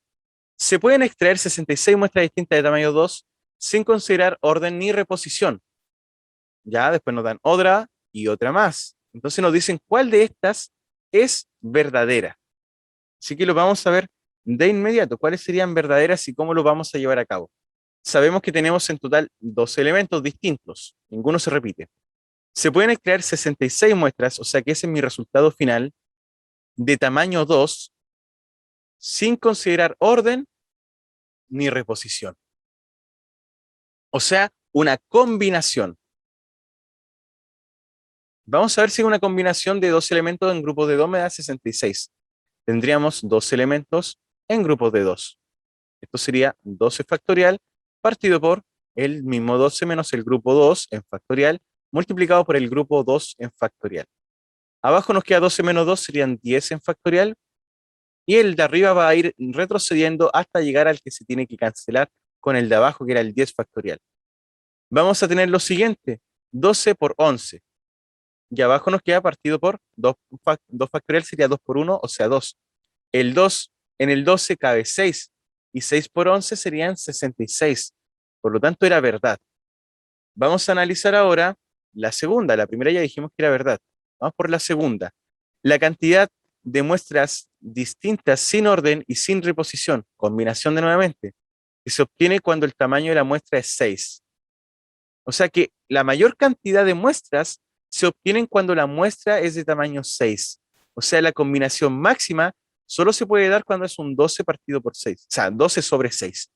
se pueden extraer 66 muestras distintas de tamaño 2 sin considerar orden ni reposición. Ya después nos dan otra y otra más. Entonces nos dicen cuál de estas es verdadera. Así que lo vamos a ver de inmediato. ¿Cuáles serían verdaderas y cómo lo vamos a llevar a cabo? Sabemos que tenemos en total dos elementos distintos. Ninguno se repite. Se pueden extraer 66 muestras, o sea que ese es mi resultado final, de tamaño 2, sin considerar orden ni reposición. O sea, una combinación. Vamos a ver si una combinación de dos elementos en grupos de 2 me da 66. Tendríamos dos elementos en grupos de 2. Esto sería 12 factorial partido por el mismo 12 menos el grupo 2 en factorial multiplicado por el grupo 2 en factorial. Abajo nos queda 12 menos 2, serían 10 en factorial, y el de arriba va a ir retrocediendo hasta llegar al que se tiene que cancelar con el de abajo, que era el 10 factorial. Vamos a tener lo siguiente, 12 por 11. Y abajo nos queda partido por 2 factorial, sería 2 por 1, o sea 2. El 2 en el 12 cabe 6, y 6 por 11 serían 66. Por lo tanto, era verdad. Vamos a analizar ahora la segunda. La primera ya dijimos que era verdad. Vamos por la segunda. La cantidad de muestras distintas sin orden y sin reposición, combinación de nuevamente, que se obtiene cuando el tamaño de la muestra es 6. O sea que la mayor cantidad de muestras se obtienen cuando la muestra es de tamaño 6. O sea, la combinación máxima solo se puede dar cuando es un 12 partido por 6. O sea, 12 sobre 6.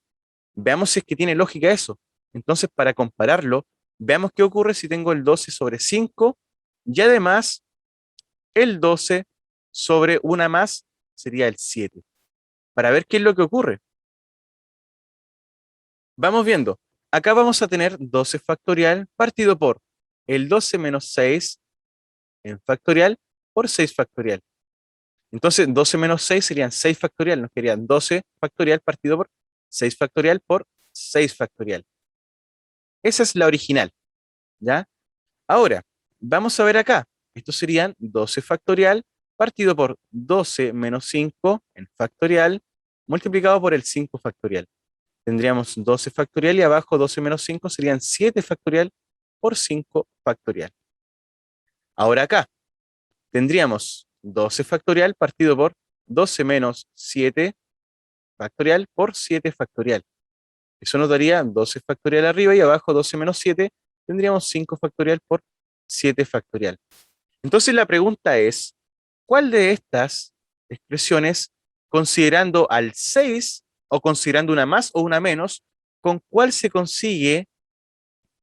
Veamos si es que tiene lógica eso. Entonces, para compararlo, veamos qué ocurre si tengo el 12 sobre 5 y además el 12 sobre una más sería el 7. Para ver qué es lo que ocurre. Vamos viendo. Acá vamos a tener 12 factorial partido por el 12 menos 6 en factorial por 6 factorial. Entonces, 12 menos 6 serían 6 factorial. Nos quedarían 12 factorial partido por 6 factorial por 6 factorial. Esa es la original, ¿ya? Ahora, vamos a ver acá. Estos serían 12 factorial partido por 12 menos 5 en factorial multiplicado por el 5 factorial. Tendríamos 12 factorial y abajo 12 menos 5 serían 7 factorial por 5 factorial. Ahora acá tendríamos 12 factorial partido por 12 menos 7 factorial por 7 factorial. Eso nos daría 12 factorial arriba y abajo 12 menos 7 tendríamos 5 factorial por 7 factorial. Entonces la pregunta es, ¿cuál de estas expresiones, considerando al 6 o considerando una más o una menos, con cuál se consigue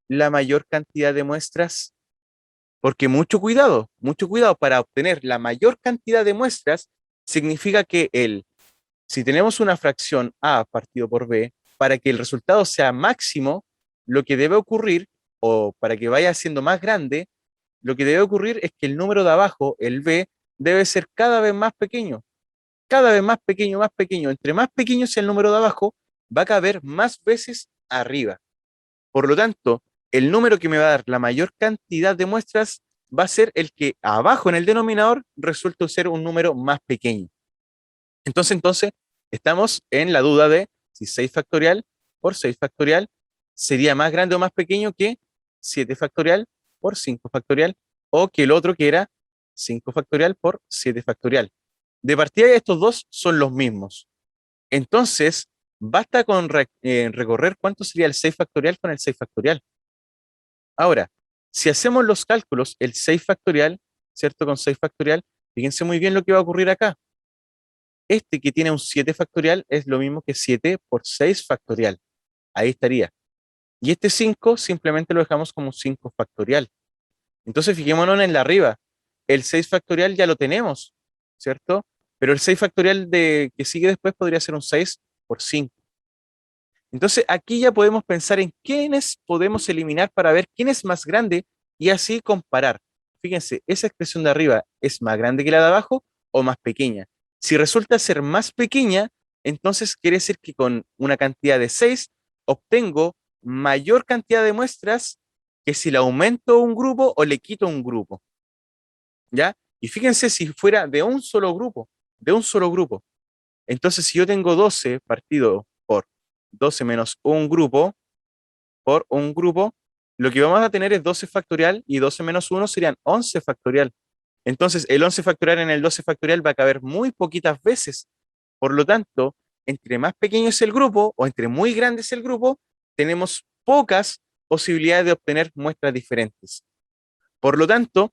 la mayor cantidad de muestras? Porque mucho cuidado para obtener la mayor cantidad de muestras significa que si tenemos una fracción A partido por B, para que el resultado sea máximo, lo que debe ocurrir, o para que vaya siendo más grande, lo que debe ocurrir es que el número de abajo, el B, debe ser cada vez más pequeño. Cada vez más pequeño, más pequeño. Entre más pequeño sea el número de abajo, va a caber más veces arriba. Por lo tanto, el número que me va a dar la mayor cantidad de muestras va a ser el que abajo en el denominador resulta ser un número más pequeño. Entonces, estamos en la duda de si 6 factorial por 6 factorial sería más grande o más pequeño que 7 factorial por 5 factorial o que el otro que era 5 factorial por 7 factorial. De partida estos dos son los mismos. Entonces, basta con recorrer cuánto sería el 6 factorial con el 6 factorial. Ahora, si hacemos los cálculos, el 6 factorial, ¿cierto? Con 6 factorial, fíjense muy bien lo que va a ocurrir acá. Este que tiene un 7 factorial es lo mismo que 7 por 6 factorial. Ahí estaría. Y este 5 simplemente lo dejamos como 5 factorial. Entonces fijémonos en la arriba. El 6 factorial ya lo tenemos, ¿cierto? Pero el 6 factorial que sigue después podría ser un 6 por 5. Entonces aquí ya podemos pensar en quiénes podemos eliminar para ver quién es más grande y así comparar. Fíjense, esa expresión de arriba es más grande que la de abajo o más pequeña. Si resulta ser más pequeña, entonces quiere decir que con una cantidad de 6 obtengo mayor cantidad de muestras que si le aumento un grupo o le quito un grupo. ¿Ya? Y fíjense si fuera de un solo grupo, de un solo grupo. Entonces, si yo tengo 12 partido por 12 menos un grupo, por un grupo, lo que vamos a tener es 12 factorial y 12 menos 1 serían 11 factorial. Entonces, el 11 factorial en el 12 factorial va a caber muy poquitas veces. Por lo tanto, entre más pequeño es el grupo o entre muy grande es el grupo, tenemos pocas posibilidades de obtener muestras diferentes. Por lo tanto,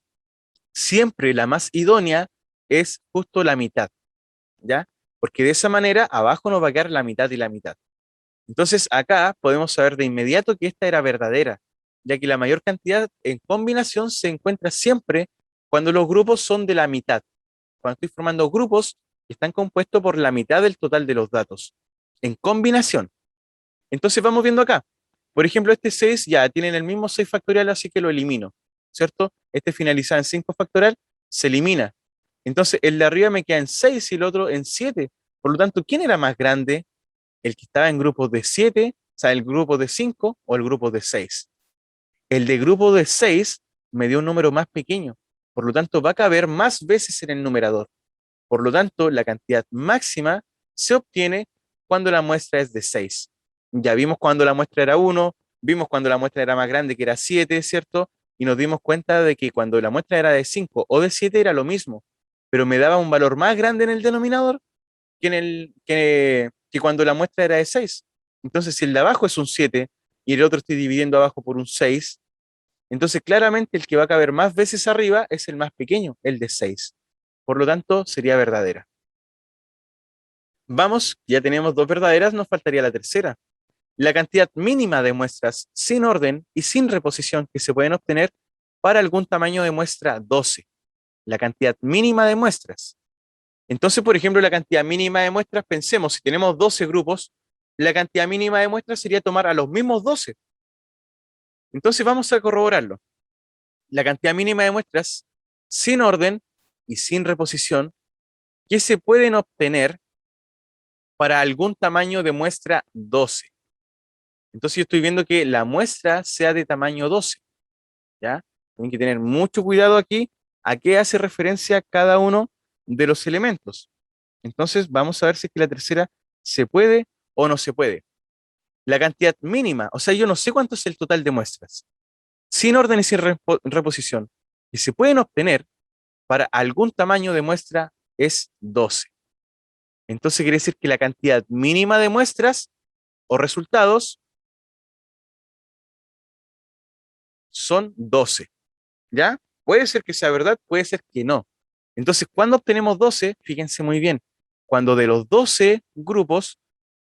siempre la más idónea es justo la mitad, ¿ya? Porque de esa manera abajo nos va a quedar la mitad y la mitad. Entonces acá podemos saber de inmediato que esta era verdadera, ya que la mayor cantidad en combinación se encuentra siempre cuando los grupos son de la mitad. Cuando estoy formando grupos que están compuestos por la mitad del total de los datos, en combinación. Entonces vamos viendo acá. Por ejemplo, este 6 ya tienen el mismo 6 factorial, así que lo elimino, ¿cierto? Este finaliza en 5 factorial, se elimina. Entonces el de arriba me queda en 6 y el otro en 7. Por lo tanto, ¿quién era más grande? ¿El que estaba en grupos de 7, o sea, el grupo de 5 o el grupo de 6? El de grupo de 6 me dio un número más pequeño. Por lo tanto, va a caber más veces en el numerador. Por lo tanto, la cantidad máxima se obtiene cuando la muestra es de 6. Ya vimos cuando la muestra era 1, vimos cuando la muestra era más grande, que era 7, ¿cierto? Y nos dimos cuenta de que cuando la muestra era de 5 o de 7 era lo mismo, pero me daba un valor más grande en el denominador que cuando la muestra era de 6. Entonces, si el de abajo es un 7 y el otro estoy dividiendo abajo por un 6, entonces claramente el que va a caber más veces arriba es el más pequeño, el de 6. Por lo tanto, sería verdadera. Vamos, ya tenemos dos verdaderas, nos faltaría la tercera. La cantidad mínima de muestras sin orden y sin reposición que se pueden obtener para algún tamaño de muestra 12. La cantidad mínima de muestras. Entonces, por ejemplo, la cantidad mínima de muestras, pensemos, si tenemos 12 grupos, la cantidad mínima de muestras sería tomar a los mismos 12. Entonces vamos a corroborarlo. La cantidad mínima de muestras sin orden y sin reposición que se pueden obtener para algún tamaño de muestra 12. Entonces yo estoy viendo que la muestra sea de tamaño 12, ¿ya? Tienen que tener mucho cuidado aquí a qué hace referencia cada uno de los elementos. Entonces vamos a ver si es que la tercera se puede o no se puede. La cantidad mínima, o sea, yo no sé cuánto es el total de muestras, sin orden y sin reposición, que se pueden obtener para algún tamaño de muestra es 12. Entonces quiere decir que la cantidad mínima de muestras o resultados son 12, ¿ya? Puede ser que sea verdad, puede ser que no. Entonces, cuando obtenemos 12, fíjense muy bien, cuando de los 12 grupos,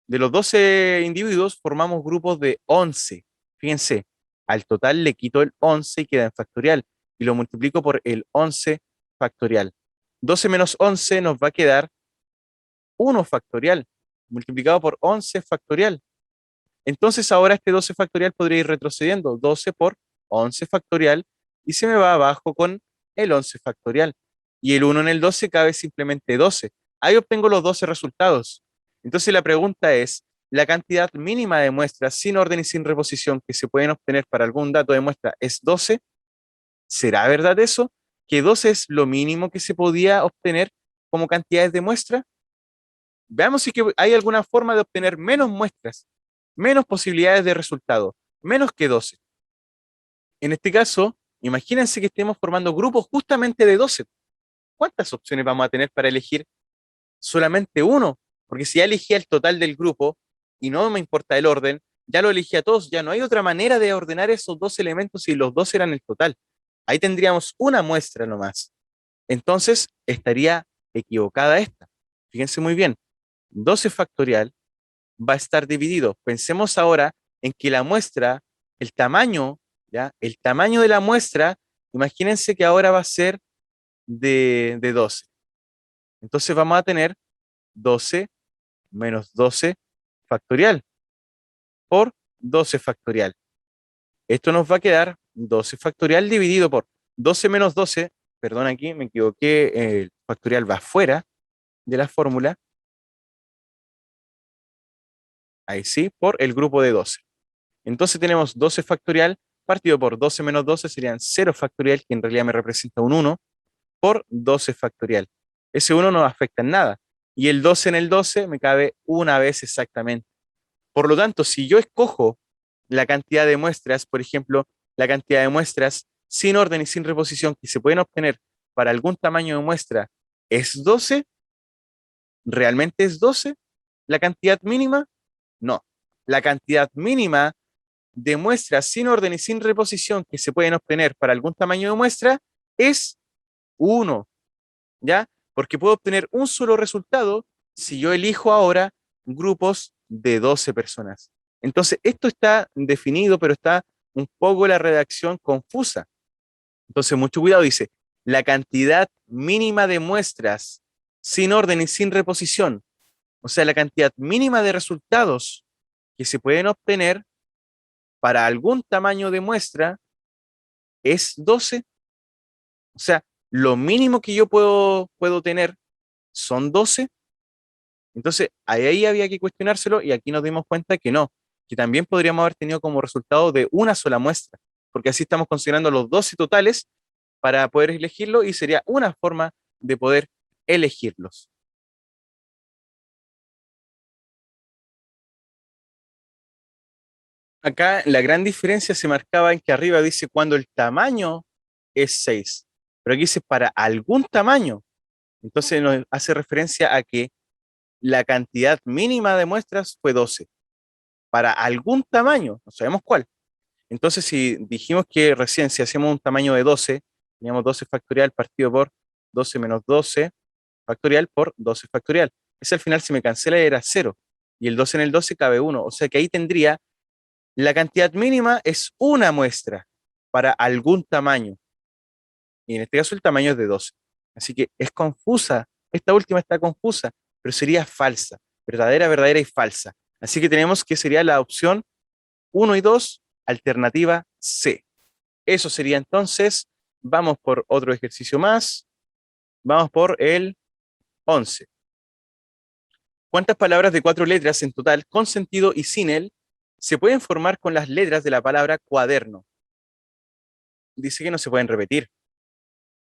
de los 12 individuos, formamos grupos de 11. Fíjense, al total le quito el 11 y queda en factorial, y lo multiplico por el 11 factorial. 12 menos 11 nos va a quedar 1 factorial, multiplicado por 11 factorial. Entonces ahora este 12 factorial podría ir retrocediendo, 12 por 11 factorial, y se me va abajo con el 11 factorial. Y el 1 en el 12 cabe simplemente 12. Ahí obtengo los 12 resultados. Entonces la pregunta es, ¿la cantidad mínima de muestras sin orden y sin reposición que se pueden obtener para algún dato de muestra es 12? ¿Será verdad eso? ¿Que 12 es lo mínimo que se podía obtener como cantidades de muestra? Veamos si que hay alguna forma de obtener menos muestras, menos posibilidades de resultado, menos que 12. En este caso, imagínense que estemos formando grupos justamente de 12. ¿Cuántas opciones vamos a tener para elegir solamente uno? Porque si ya elegí el total del grupo y no me importa el orden, ya lo elegí a todos, ya no hay otra manera de ordenar esos dos elementos si los dos eran el total. Ahí tendríamos una muestra nomás. Entonces, estaría equivocada esta. Fíjense muy bien, 12 factorial va a estar dividido. Pensemos ahora en que la muestra, el tamaño, ¿ya? El tamaño de la muestra, imagínense que ahora va a ser de 12. Entonces vamos a tener 12 menos 12 factorial por 12 factorial. Esto nos va a quedar 12 factorial dividido por 12 menos 12, perdón aquí, me equivoqué, el factorial va fuera de la fórmula, ahí sí, por el grupo de 12. Entonces tenemos 12 factorial partido por 12 menos 12 serían 0 factorial, que en realidad me representa un 1, por 12 factorial. Ese 1 no afecta en nada. Y el 12 en el 12 me cabe una vez exactamente. Por lo tanto, si yo escojo la cantidad de muestras, por ejemplo, la cantidad de muestras sin orden y sin reposición que se pueden obtener para algún tamaño de muestra es 12, ¿realmente es 12 la cantidad mínima? No. La cantidad mínima de muestras sin orden y sin reposición que se pueden obtener para algún tamaño de muestra es 1, ¿ya? Porque puedo obtener un solo resultado si yo elijo ahora grupos de 12 personas. Entonces, esto está definido, pero está un poco la redacción confusa. Entonces, mucho cuidado, dice, la cantidad mínima de muestras sin orden y sin reposición. O sea, la cantidad mínima de resultados que se pueden obtener para algún tamaño de muestra es 12. O sea, lo mínimo que yo puedo tener son 12. Entonces, ahí había que cuestionárselo y aquí nos dimos cuenta que no, que también podríamos haber tenido como resultado de una sola muestra, porque así estamos considerando los 12 totales para poder elegirlo y sería una forma de poder elegirlos. Acá la gran diferencia se marcaba en que arriba dice cuando el tamaño es 6, pero aquí dice para algún tamaño. Entonces nos hace referencia a que la cantidad mínima de muestras fue 12 para algún tamaño, no sabemos cuál. Entonces, si dijimos que recién si hacemos un tamaño de 12, teníamos 12 factorial partido por 12 menos 12 factorial por 12 factorial. Ese al final si me cancela era 0 y el 12 en el 12 cabe 1. O sea que ahí tendría la cantidad mínima es una muestra para algún tamaño. Y en este caso el tamaño es de 12. Así que es confusa. Esta última está confusa, pero sería falsa. Verdadera, verdadera y falsa. Así que tenemos que sería la opción 1 y 2, alternativa C. Eso sería entonces. Vamos por otro ejercicio más. Vamos por el 11. ¿Cuántas palabras de 4 letras en total, con sentido y sin él, se pueden formar con las letras de la palabra cuaderno? Dice que no se pueden repetir.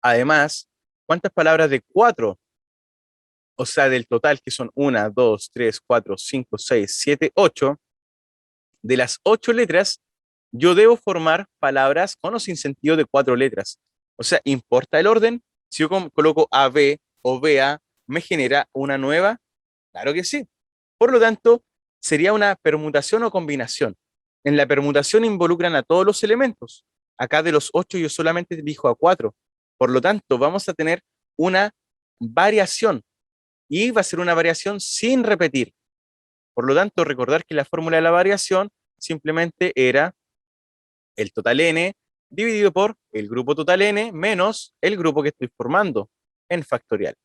Además, ¿cuántas palabras de 4, o sea, del total que son 1, 2, 3, 4, 5, 6, 7, 8, de las 8 letras, yo debo formar palabras con o sin sentido de 4 letras? O sea, ¿importa el orden? Si yo coloco AB o BA, ¿me genera una nueva? Claro que sí. Por lo tanto, sería una permutación o combinación. En la permutación involucran a todos los elementos. Acá de los 8 yo solamente elijo a 4. Por lo tanto, vamos a tener una variación y va a ser una variación sin repetir. Por lo tanto, recordar que la fórmula de la variación simplemente era el total n dividido por el grupo total n menos el grupo que estoy formando en factorial.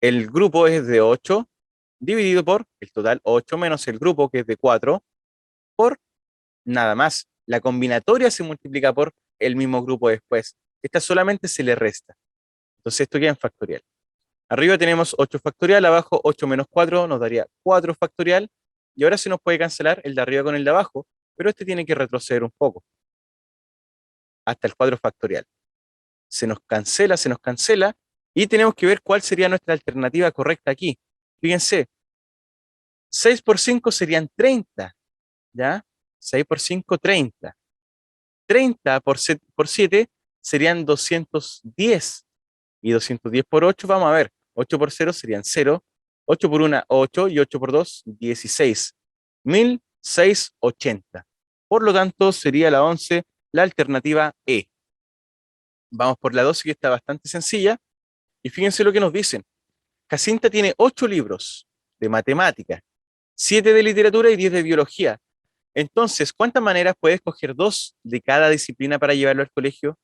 El grupo es de 8 dividido por el total 8 menos el grupo que es de 4 por nada más. La combinatoria se multiplica por el mismo grupo después. Esta solamente se le resta. Entonces esto queda en factorial. Arriba tenemos 8 factorial, abajo 8 menos 4 nos daría 4 factorial. Y ahora se nos puede cancelar el de arriba con el de abajo, pero este tiene que retroceder un poco hasta el 4 factorial. Se nos cancela y tenemos que ver cuál sería nuestra alternativa correcta aquí. Fíjense, 6 por 5 serían 30, ¿ya? 6 por 5, 30. 30 por 7 serían 210. Y 210 por 8, vamos a ver, 8 por 0 serían 0, 8 por 1, 8, y 8 por 2, 16. 1680. Por lo tanto, sería la 11, la alternativa E. Vamos por la 12, que está bastante sencilla. Y fíjense lo que nos dicen. Jacinta tiene 8 libros de matemática, 7 de literatura y 10 de biología. Entonces, ¿cuántas maneras puede escoger 2 de cada disciplina para llevarlo al colegio?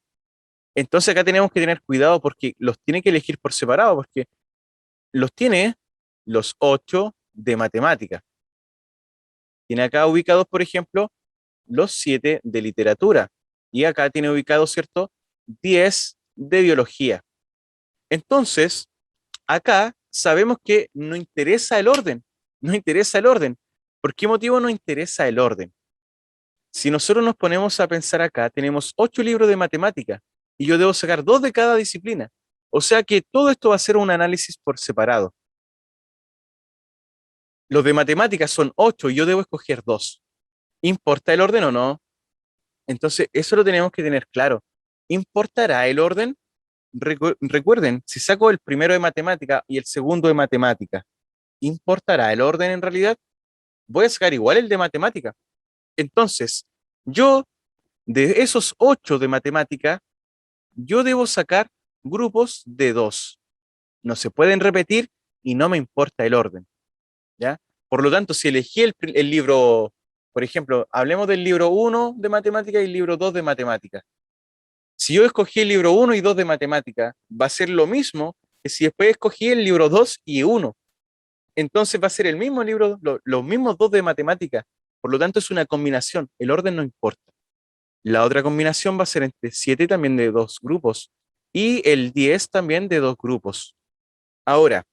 Entonces acá tenemos que tener cuidado porque los tiene que elegir por separado, porque los tiene los 8 de matemática. Tiene acá ubicados, por ejemplo, los 7 de literatura. Y acá tiene ubicados, ¿cierto? 10 de biología. Entonces, acá sabemos que no interesa el orden. No interesa el orden. ¿Por qué motivo no interesa el orden? Si nosotros nos ponemos a pensar acá, tenemos 8 libros de matemática y yo debo sacar 2 de cada disciplina. O sea que todo esto va a ser un análisis por separado. Los de matemáticas son 8 y yo debo escoger 2. ¿Importa el orden o no? Entonces, eso lo tenemos que tener claro. ¿Importará el orden? Recuerden, si saco el primero de matemática y el segundo de matemática, ¿importará el orden en realidad? Voy a sacar igual el de matemática. Entonces, yo, de esos 8 de matemática, yo debo sacar grupos de 2. No se pueden repetir y no me importa el orden, ¿ya? Por lo tanto, si elegí el libro, por ejemplo, hablemos del libro 1 de matemática y el libro 2 de matemática. Si yo escogí el libro 1 y 2 de matemática, va a ser lo mismo que si después escogí el libro 2 y 1, entonces va a ser el mismo libro, los mismos dos de matemática. Por lo tanto, es una combinación. El orden no importa. La otra combinación va a ser entre 7 también de dos grupos y el 10 también de dos grupos. Ahora,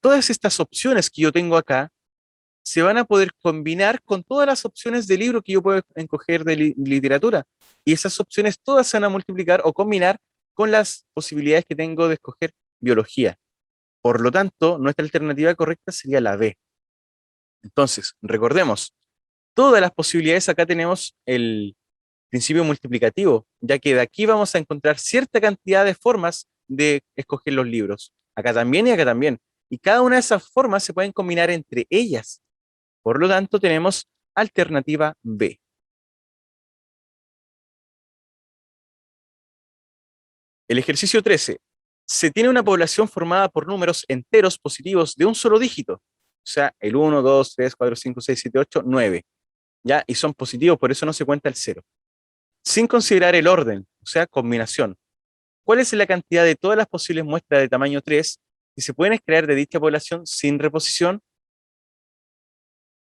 todas estas opciones que yo tengo acá se van a poder combinar con todas las opciones de libro que yo puedo escoger de literatura. Y esas opciones todas se van a multiplicar o combinar con las posibilidades que tengo de escoger biología. Por lo tanto, nuestra alternativa correcta sería la B. Entonces, recordemos, todas las posibilidades acá tenemos el principio multiplicativo, ya que de aquí vamos a encontrar cierta cantidad de formas de escoger los libros. Acá también y acá también. Y cada una de esas formas se pueden combinar entre ellas. Por lo tanto, tenemos alternativa B. El ejercicio 13. Se tiene una población formada por números enteros positivos de un solo dígito. O sea, el 1, 2, 3, 4, 5, 6, 7, 8, 9. ¿Ya? Y son positivos, por eso no se cuenta el cero. Sin considerar el orden, o sea, combinación. ¿Cuál es la cantidad de todas las posibles muestras de tamaño 3 que se pueden extraer de dicha población sin reposición?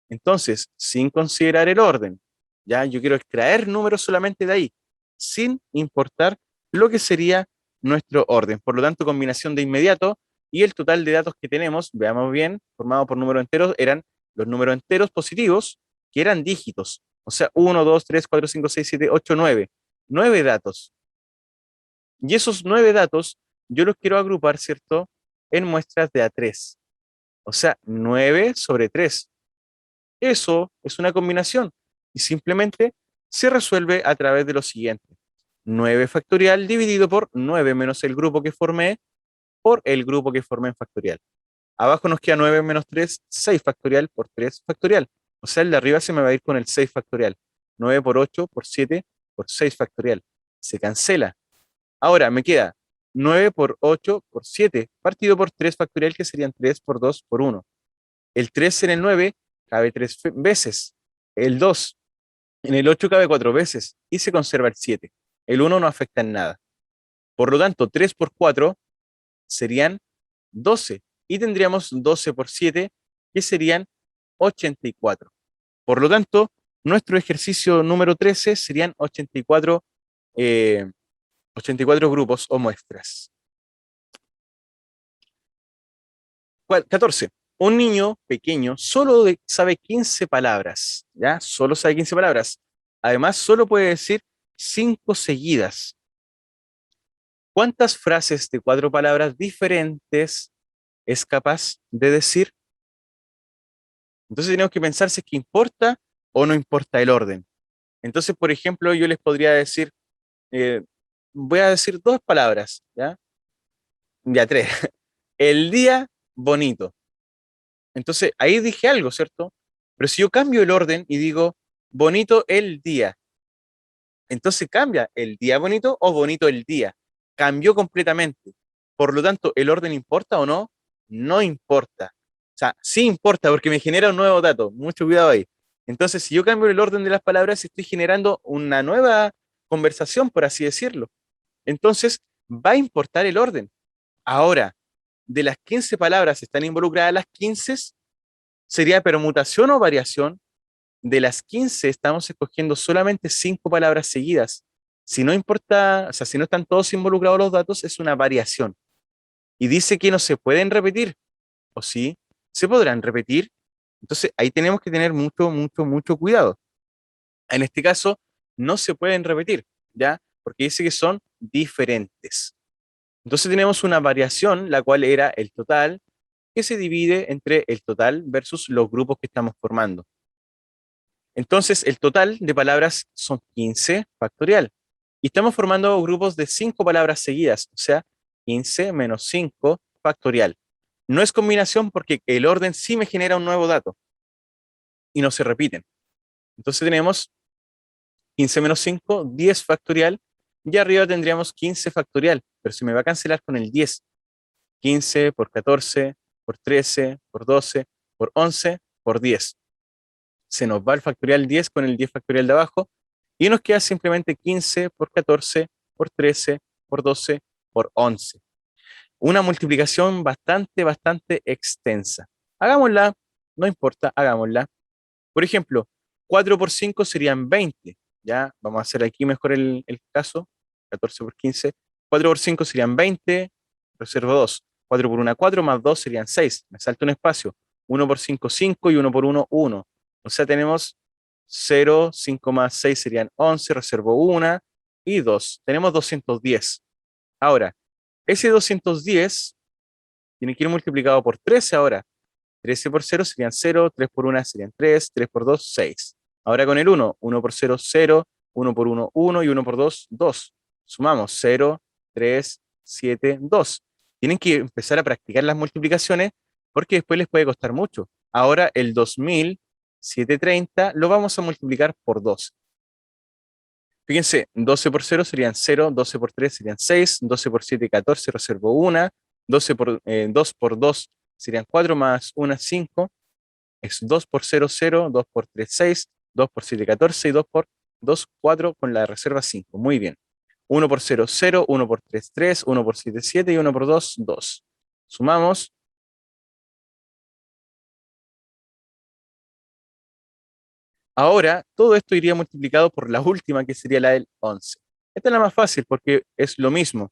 Entonces, sin considerar el orden, ya yo quiero extraer números solamente de ahí, sin importar lo que sería nuestro orden. Por lo tanto, combinación de inmediato y el total de datos que tenemos, veamos bien, formado por números enteros, eran los números enteros positivos, que eran dígitos. O sea, 1, 2, 3, 4, 5, 6, 7, 8, 9. 9 datos. Y esos 9 datos yo los quiero agrupar, ¿cierto?, en muestras de A3. O sea, 9 sobre 3. Eso es una combinación y simplemente se resuelve a través de lo siguiente. 9 factorial dividido por 9 menos el grupo que formé por el grupo que formé en factorial. Abajo nos queda 9 menos 3, 6 factorial por 3 factorial. O sea, el de arriba se me va a ir con el 6 factorial. 9 por 8 por 7 por 6 factorial. Se cancela. Ahora me queda 9 por 8 por 7 partido por 3 factorial, que serían 3 por 2 por 1. El 3 en el 9 cabe 3 veces. El 2 en el 8 cabe 4 veces y se conserva el 7. El 1 no afecta en nada. Por lo tanto, 3 por 4 serían 12 y tendríamos 12 por 7, que serían 84. Por lo tanto, nuestro ejercicio número 13 serían 84, 84 grupos o muestras. 14. Un niño pequeño solo sabe 15 palabras, ¿ya? Solo sabe 15 palabras. Además, solo puede decir 5 seguidas. ¿Cuántas frases de 4 palabras diferentes es capaz de decir? Entonces tenemos que pensar si es que importa o no importa el orden. Entonces, por ejemplo, yo les podría decir, eh, voy a decir 2 palabras, ¿ya? Ya 3. El día bonito. Entonces, ahí dije algo, ¿cierto? Pero si yo cambio el orden y digo bonito el día, entonces cambia el día bonito o bonito el día. Cambió completamente. Por lo tanto, ¿el orden importa o no? No importa. O sea, sí importa porque me genera un nuevo dato. Mucho cuidado ahí. Entonces, si yo cambio el orden de las palabras, estoy generando una nueva conversación, por así decirlo. Entonces, va a importar el orden. Ahora, de las 15 palabras, ¿están involucradas las 15? ¿Sería permutación o variación? De las 15 estamos escogiendo solamente 5 palabras seguidas. Si no importa, o sea, si no están todos involucrados los datos, es una variación. Y dice que no se pueden repetir, ¿o sí? ¿Se podrán repetir? Entonces ahí tenemos que tener mucho, mucho, mucho cuidado. En este caso, no se pueden repetir, ¿ya? Porque dice que son diferentes. Entonces tenemos una variación, la cual era el total, que se divide entre el total versus los grupos que estamos formando. Entonces, el total de palabras son 15 factorial. Y estamos formando grupos de 5 palabras seguidas, o sea, 15 menos 5 factorial. No es combinación porque el orden sí me genera un nuevo dato y no se repiten. Entonces tenemos 15 menos 5, 10 factorial, y arriba tendríamos 15 factorial, pero se me va a cancelar con el 10. 15 por 14, por 13, por 12, por 11, por 10. Se nos va el factorial 10 con el 10 factorial de abajo y nos queda simplemente 15 por 14, por 13, por 12, por 11. Una multiplicación bastante extensa. Hagámosla, no importa, hagámosla. Por ejemplo, 4 por 5 serían 20. Ya, vamos a hacer aquí mejor el caso. 14 por 15. 4 por 5 serían 20. Reservo 2. 4 por 1, 4 más 2 serían 6. Me salto un espacio. 1 por 5, 5 y 1 por 1, 1. O sea, tenemos 0, 5 más 6 serían 11. Reservo 1 y 2. Tenemos 210. Ahora, ese 210 tiene que ir multiplicado por 13 ahora. 13 por 0 serían 0, 3 por 1 serían 3, 3 por 2, 6. Ahora con el 1, 1 por 0, 0, 1 por 1, 1 y 1 por 2, 2. Sumamos 0, 3, 7, 2. Tienen que empezar a practicar las multiplicaciones porque después les puede costar mucho. Ahora el 2730 lo vamos a multiplicar por 2. Fíjense, 12 por 0 serían 0, 12 por 3 serían 6, 12 por 7, 14, reservo 1, 2 por 2 serían 4 más 1, 5, es 2 por 0, 0, 2 por 3, 6, 2 por 7, 14 y 2 por 2, 4 con la reserva 5. Muy bien. 1 por 0, 0, 1 por 3, 3, 1 por 7, 7 y 1 por 2, 2. Sumamos. Ahora, todo esto iría multiplicado por la última, que sería la del 11. Esta es la más fácil porque es lo mismo.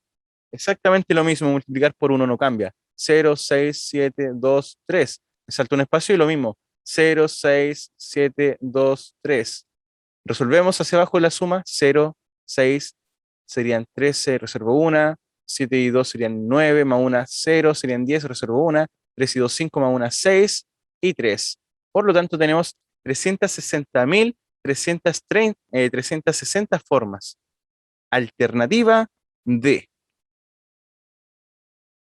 Exactamente lo mismo, multiplicar por 1 no cambia. 0, 6, 7, 2, 3. Me salto un espacio y lo mismo. 0, 6, 7, 2, 3. Resolvemos hacia abajo la suma. 0, 6 serían 13, reservo 1. 7 y 2 serían 9, más 1, 0, serían 10, reservo 1. 3 y 2, 5, más 1, 6 y 3. Por lo tanto, tenemos 360.360 formas. Alternativa D.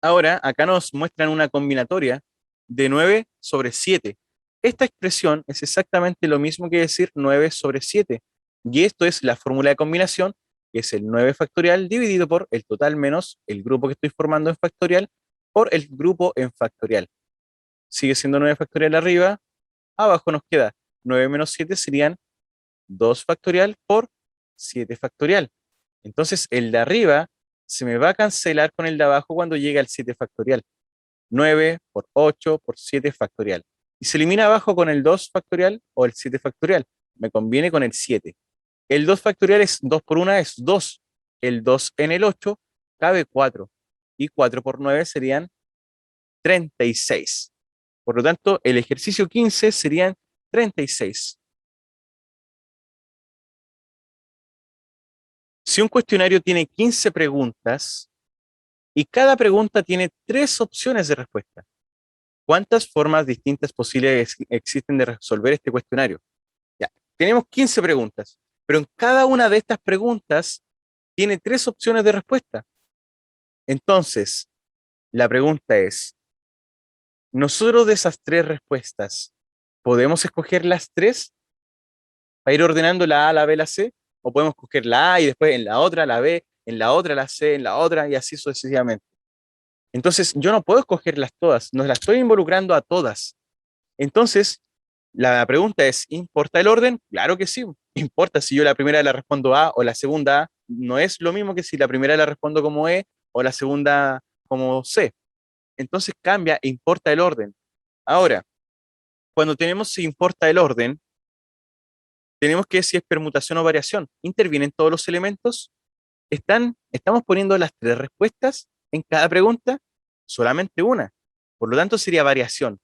Ahora, acá nos muestran una combinatoria de 9 sobre 7. Esta expresión es exactamente lo mismo que decir 9 sobre 7. Y esto es la fórmula de combinación, que es el 9 factorial dividido por el total menos el grupo que estoy formando en factorial por el grupo en factorial. Sigue siendo 9 factorial arriba. Abajo nos queda 9 menos 7 serían 2 factorial por 7 factorial. Entonces, el de arriba se me va a cancelar con el de abajo cuando llegue al 7 factorial. 9 por 8 por 7 factorial. Y se elimina abajo con el 2 factorial o el 7 factorial. Me conviene con el 7. El 2 factorial es 2 por 1 es 2. El 2 en el 8 cabe 4. Y 4 por 9 serían 36. Por lo tanto, el ejercicio 15 serían 36. Si un cuestionario tiene 15 preguntas y cada pregunta tiene 3 opciones de respuesta, ¿cuántas formas distintas posibles existen de resolver este cuestionario? Ya, tenemos 15 preguntas, pero en cada una de estas preguntas tiene 3 opciones de respuesta. Entonces, la pregunta es, ¿nosotros de esas 3 respuestas podemos escoger las 3 para ir ordenando la A, la B, la C? ¿O podemos escoger la A y después en la otra la B, en la otra la C, en la otra y así sucesivamente? Entonces, yo no puedo escogerlas todas, no las estoy involucrando a todas. Entonces, la pregunta es, ¿importa el orden? Claro que sí, importa si yo la primera la respondo A o la segunda A. No es lo mismo que si la primera la respondo como E o la segunda como C. Entonces cambia e importa el orden. Ahora, cuando tenemos si importa el orden, tenemos que ver si es permutación o variación. ¿Intervienen todos los elementos? ¿Estamos poniendo las 3 respuestas en cada pregunta? Solamente una. Por lo tanto, sería variación.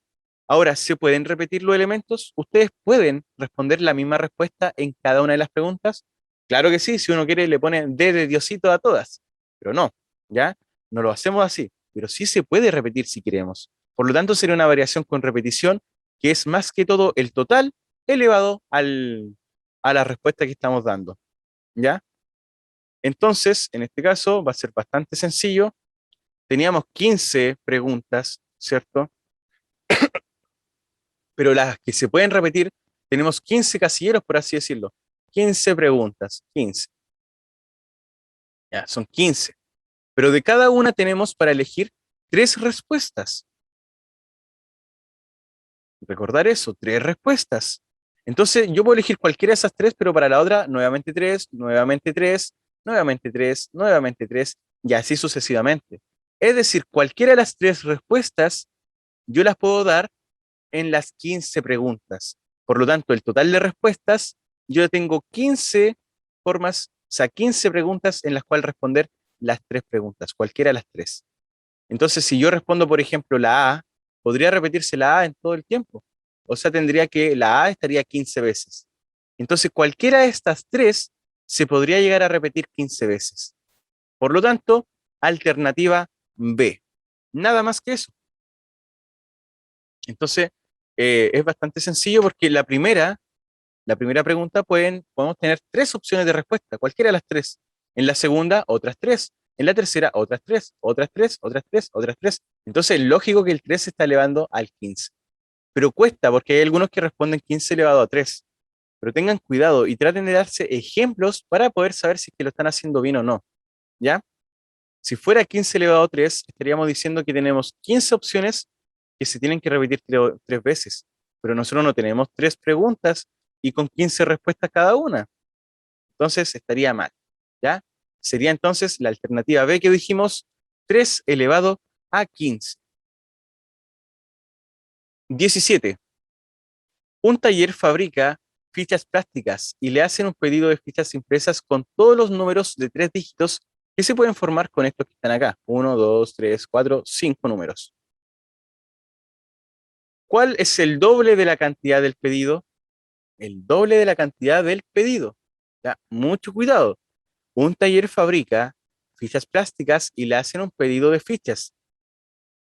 Ahora, ¿se pueden repetir los elementos? ¿Ustedes pueden responder la misma respuesta en cada una de las preguntas? Claro que sí, si uno quiere le pone D de Diosito a todas, pero no, ¿ya? No lo hacemos así, pero sí se puede repetir si queremos. Por lo tanto, sería una variación con repetición, que es más que todo el total elevado a la respuesta que estamos dando, ¿ya? Entonces, en este caso va a ser bastante sencillo. Teníamos 15 preguntas, ¿cierto? Pero las que se pueden repetir, tenemos 15 casilleros, por así decirlo. 15 preguntas, 15. Ya, son 15. Pero de cada una tenemos para elegir 3 respuestas. Recordar eso, 3 respuestas. Entonces, yo puedo elegir cualquiera de esas 3, pero para la otra, nuevamente 3, nuevamente 3, nuevamente 3, nuevamente 3, y así sucesivamente. Es decir, cualquiera de las tres respuestas yo las puedo dar en las 15 preguntas. Por lo tanto, el total de respuestas, yo tengo 15 formas, o sea, 15 preguntas en las cuales responder las tres preguntas, cualquiera de las tres. Entonces, si yo respondo, por ejemplo, la A, podría repetirse la A en todo el tiempo. O sea, tendría que la A estaría 15 veces. Entonces, cualquiera de estas tres se podría llegar a repetir 15 veces. Por lo tanto, alternativa B. Nada más que eso. Entonces, es bastante sencillo porque la primera pregunta podemos tener tres opciones de respuesta, cualquiera de las tres. En la segunda, otras tres. En la tercera, otras tres, otras tres, otras tres, otras tres. Entonces, es lógico que el 3 se está elevando al 15. Pero cuesta porque hay algunos que responden 15 elevado a 3. Pero tengan cuidado y traten de darse ejemplos para poder saber si es que lo están haciendo bien o no. ¿Ya? Si fuera 15 elevado a 3, estaríamos diciendo que tenemos 15 opciones que se tienen que repetir tres veces. Pero nosotros no tenemos tres preguntas y con 15 respuestas cada una. Entonces estaría mal. ¿Ya? Sería entonces la alternativa B que dijimos, 3 elevado a 15. 17. Un taller fabrica fichas plásticas y le hacen un pedido de fichas impresas con todos los números de tres dígitos que se pueden formar con estos que están acá. 1, 2, 3, 4, 5 números. ¿Cuál es el doble de la cantidad del pedido? El doble de la cantidad del pedido. ¿Ya? Mucho cuidado. Un taller fabrica fichas plásticas y le hacen un pedido de fichas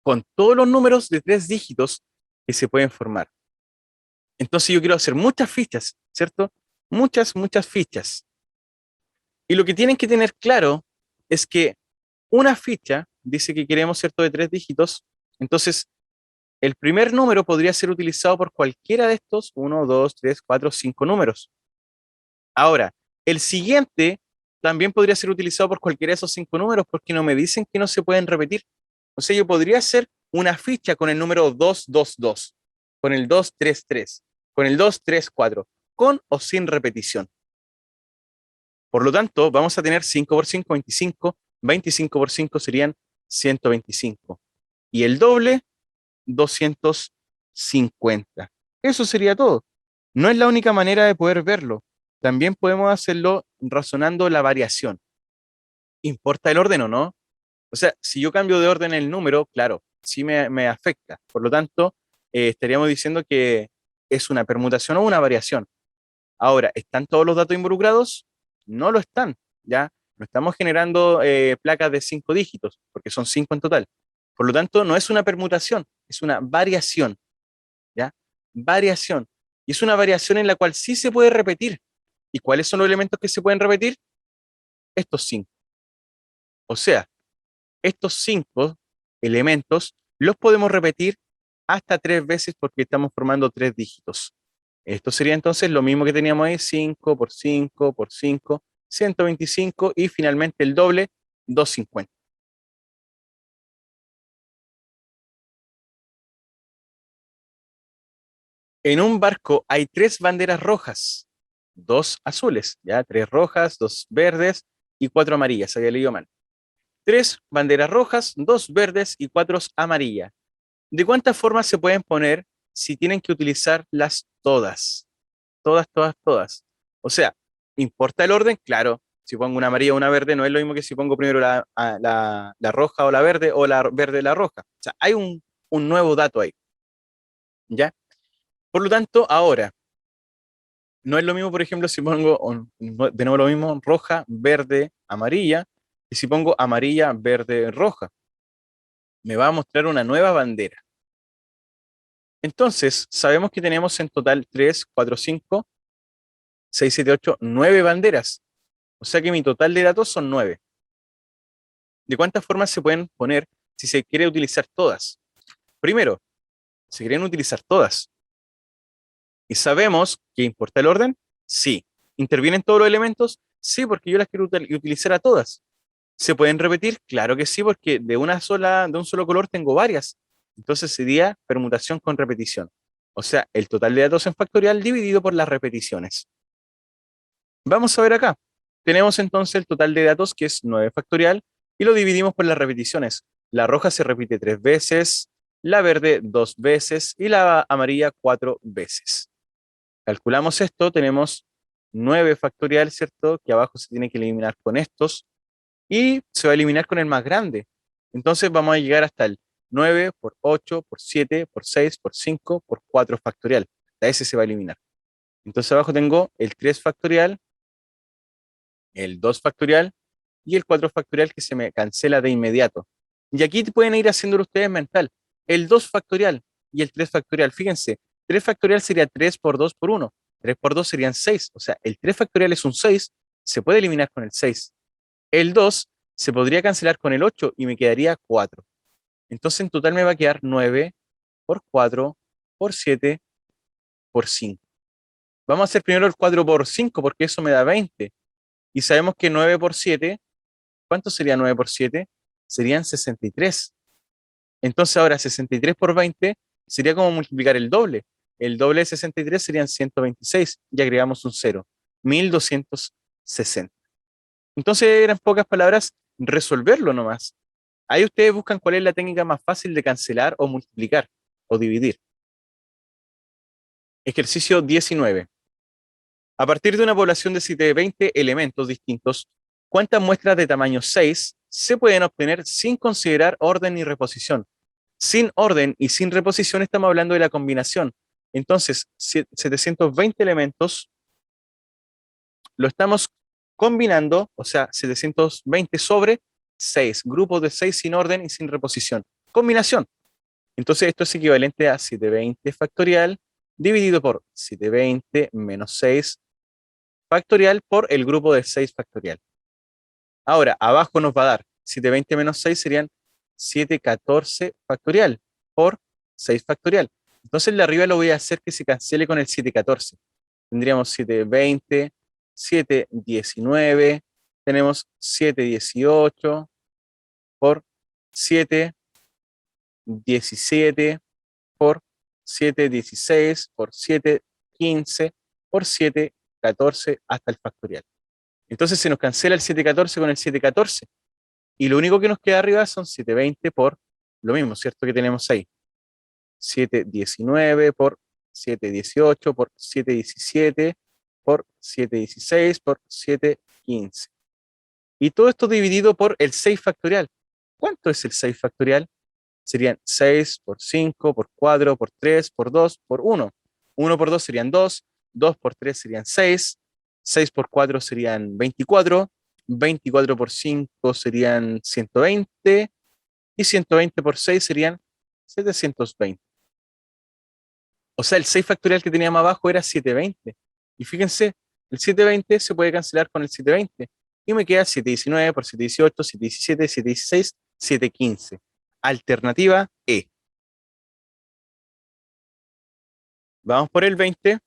con todos los números de tres dígitos que se pueden formar. Entonces yo quiero hacer muchas fichas, ¿cierto? Muchas, muchas fichas. Y lo que tienen que tener claro es que una ficha dice que queremos, ¿cierto?, de tres dígitos. Entonces, el primer número podría ser utilizado por cualquiera de estos 1, 2, 3, 4, 5 números. Ahora, el siguiente también podría ser utilizado por cualquiera de esos 5 números porque no me dicen que no se pueden repetir. O sea, yo podría hacer una ficha con el número 222, con el 233, con el 234, con o sin repetición. Por lo tanto, vamos a tener 5 por 5, 25, 25 por 5 serían 125. Y el doble, 250. Eso sería todo. No es la única manera de poder verlo. También podemos hacerlo razonando la variación. ¿Importa el orden o no? O sea, si yo cambio de orden el número, claro, sí me afecta. Por lo tanto, estaríamos diciendo que es una permutación o una variación. Ahora, ¿están todos los datos involucrados? No lo están, ¿ya? No estamos generando placas de 5 dígitos, porque son 5 en total. Por lo tanto, no es una permutación, es una variación, ¿ya? Variación. Y es una variación en la cual sí se puede repetir. ¿Y cuáles son los elementos que se pueden repetir? Estos 5. O sea, estos 5 elementos los podemos repetir hasta 3 veces porque estamos formando 3 dígitos. Esto sería entonces lo mismo que teníamos ahí, 5 por 5 por 5, 125 y finalmente el doble, 250. En un barco hay 3 banderas rojas, 2 azules, ya 3 rojas, 2 verdes y 4 amarillas, había leído mal. 3 banderas rojas, 2 verdes y 4 amarillas. ¿De cuántas formas se pueden poner si tienen que utilizarlas todas? Todas, todas, todas. O sea, ¿importa el orden? Claro. Si pongo una amarilla o una verde, no es lo mismo que si pongo primero la roja o la verde o la verde y la roja. O sea, hay un nuevo dato ahí. ¿Ya? Por lo tanto, ahora, no es lo mismo, por ejemplo, si pongo de nuevo lo mismo, roja, verde, amarilla, y si pongo amarilla, verde, roja. Me va a mostrar una nueva bandera. Entonces, sabemos que tenemos en total 3, 4, 5, 6, 7, 8, 9 banderas. O sea que mi total de datos son 9. ¿De cuántas formas se pueden poner si se quiere utilizar todas? Primero, se quieren utilizar todas. ¿Y sabemos que importa el orden? Sí. ¿Intervienen todos los elementos? Sí, porque yo las quiero utilizar a todas. ¿Se pueden repetir? Claro que sí, porque de un solo color tengo varias. Entonces sería permutación con repetición. O sea, el total de datos en factorial dividido por las repeticiones. Vamos a ver acá. Tenemos entonces el total de datos que es 9 factorial y lo dividimos por las repeticiones. La roja se repite 3 veces, la verde 2 veces y la amarilla 4 veces. Calculamos esto, tenemos 9 factorial, ¿cierto? Que abajo se tiene que eliminar con estos y se va a eliminar con el más grande. Entonces vamos a llegar hasta el 9 por 8 por 7 por 6 por 5 por 4 factorial. Hasta ese se va a eliminar. Entonces abajo tengo el 3 factorial, el 2 factorial y el 4 factorial que se me cancela de inmediato. Y aquí pueden ir haciéndolo ustedes mental. El 2 factorial y el 3 factorial. Fíjense, 3 factorial sería 3 por 2 por 1. 3 por 2 serían 6. O sea, el 3 factorial es un 6. Se puede eliminar con el 6. El 2 se podría cancelar con el 8 y me quedaría 4. Entonces en total me va a quedar 9 por 4 por 7 por 5. Vamos a hacer primero el 4 por 5 porque eso me da 20. Y sabemos que 9 por 7, ¿cuánto sería 9 por 7? Serían 63. Entonces ahora 63 por 20 sería como multiplicar el doble. El doble de 63 serían 126 y agregamos un 0. 1260. Entonces eran pocas palabras resolverlo nomás. Ahí ustedes buscan cuál es la técnica más fácil de cancelar o multiplicar o dividir. Ejercicio 19. A partir de una población de 720 elementos distintos, ¿cuántas muestras de tamaño 6 se pueden obtener sin considerar orden y reposición? Sin orden y sin reposición estamos hablando de la combinación. Entonces, 720 elementos lo estamos combinando, o sea, 720 sobre 6, grupos de 6 sin orden y sin reposición. Combinación. Entonces, esto es equivalente a 720 factorial dividido por 720 menos 6 factorial por el grupo de 6 factorial. Ahora, abajo nos va a dar 720 menos 6 serían 714 factorial por 6 factorial. Entonces, el de arriba lo voy a hacer que se cancele con el 714. Tendríamos 720, 719, tenemos 718 por 717 por 716 por 715 por 714 hasta el factorial. Entonces se nos cancela el 714 con el 714 y lo único que nos queda arriba son 720 por lo mismo, ¿cierto? Que tenemos ahí. 719 por 718 por 717 por 716 por 715. Y todo esto dividido por el 6 factorial. ¿Cuánto es el 6 factorial? Serían 6 por 5 por 4 por 3 por 2 por 1. 1 por 2 serían 2, 2 por 3 serían 6, 6 por 4 serían 24, 24 por 5 serían 120 y 120 por 6 serían 720. O sea, el 6 factorial que teníamos abajo era 720. Y fíjense, el 720 se puede cancelar con el 720. Y me queda 719 por 718, 717, 716, 715. Alternativa E. Vamos por el 20.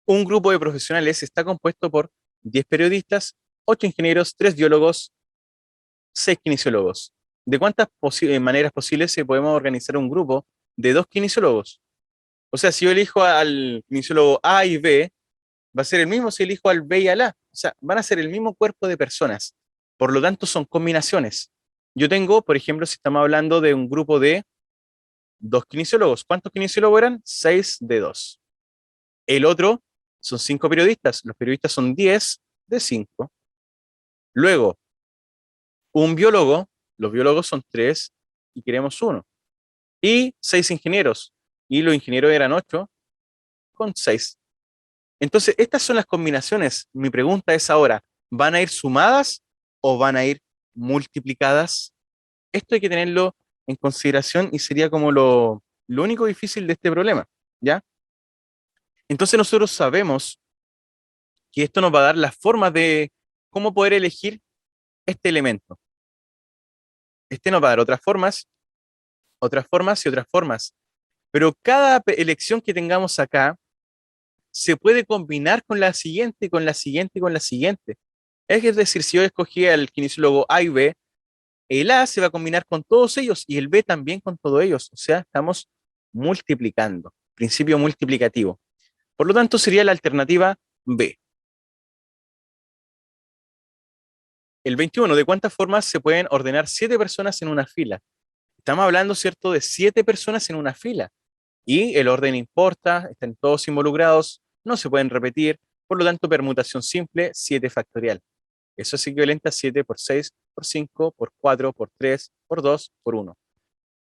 Un grupo de profesionales está compuesto por 10 periodistas, 8 ingenieros, 3 biólogos, 6 kinesiólogos. ¿De cuántas maneras posibles se podemos organizar un grupo de 2 kinesiólogos? O sea, si yo elijo al kinesiólogo A y B, va a ser el mismo si elijo al B y al A. O sea, van a ser el mismo cuerpo de personas. Por lo tanto, son combinaciones. Yo tengo, por ejemplo, si estamos hablando de un grupo de 2 kinesiólogos. ¿Cuántos kinesiólogos eran? 6 de 2. El otro son 5 periodistas. Los periodistas son 10 de 5. Luego, un biólogo. Los biólogos son 3 y queremos 1. Y 6 ingenieros. Y los ingenieros eran 8 con 6. Entonces, estas son las combinaciones. Mi pregunta es ahora, ¿van a ir sumadas o van a ir multiplicadas? Esto hay que tenerlo en consideración y sería como lo único difícil de este problema, ¿ya? Entonces nosotros sabemos que esto nos va a dar las formas de cómo poder elegir este elemento. Este nos va a dar otras formas y otras formas. Pero cada elección que tengamos acá se puede combinar con la siguiente, con la siguiente, con la siguiente. Es decir, si yo escogí al kinesiólogo A y B, el A se va a combinar con todos ellos y el B también con todos ellos. O sea, estamos multiplicando. Principio multiplicativo. Por lo tanto, sería la alternativa B. El 21, ¿de cuántas formas se pueden ordenar 7 personas en una fila? Estamos hablando, ¿cierto?, de 7 personas en una fila. Y el orden importa, están todos involucrados, no se pueden repetir, por lo tanto, permutación simple, 7 factorial. Eso es equivalente a 7 por 6, por 5, por 4, por 3, por 2, por 1.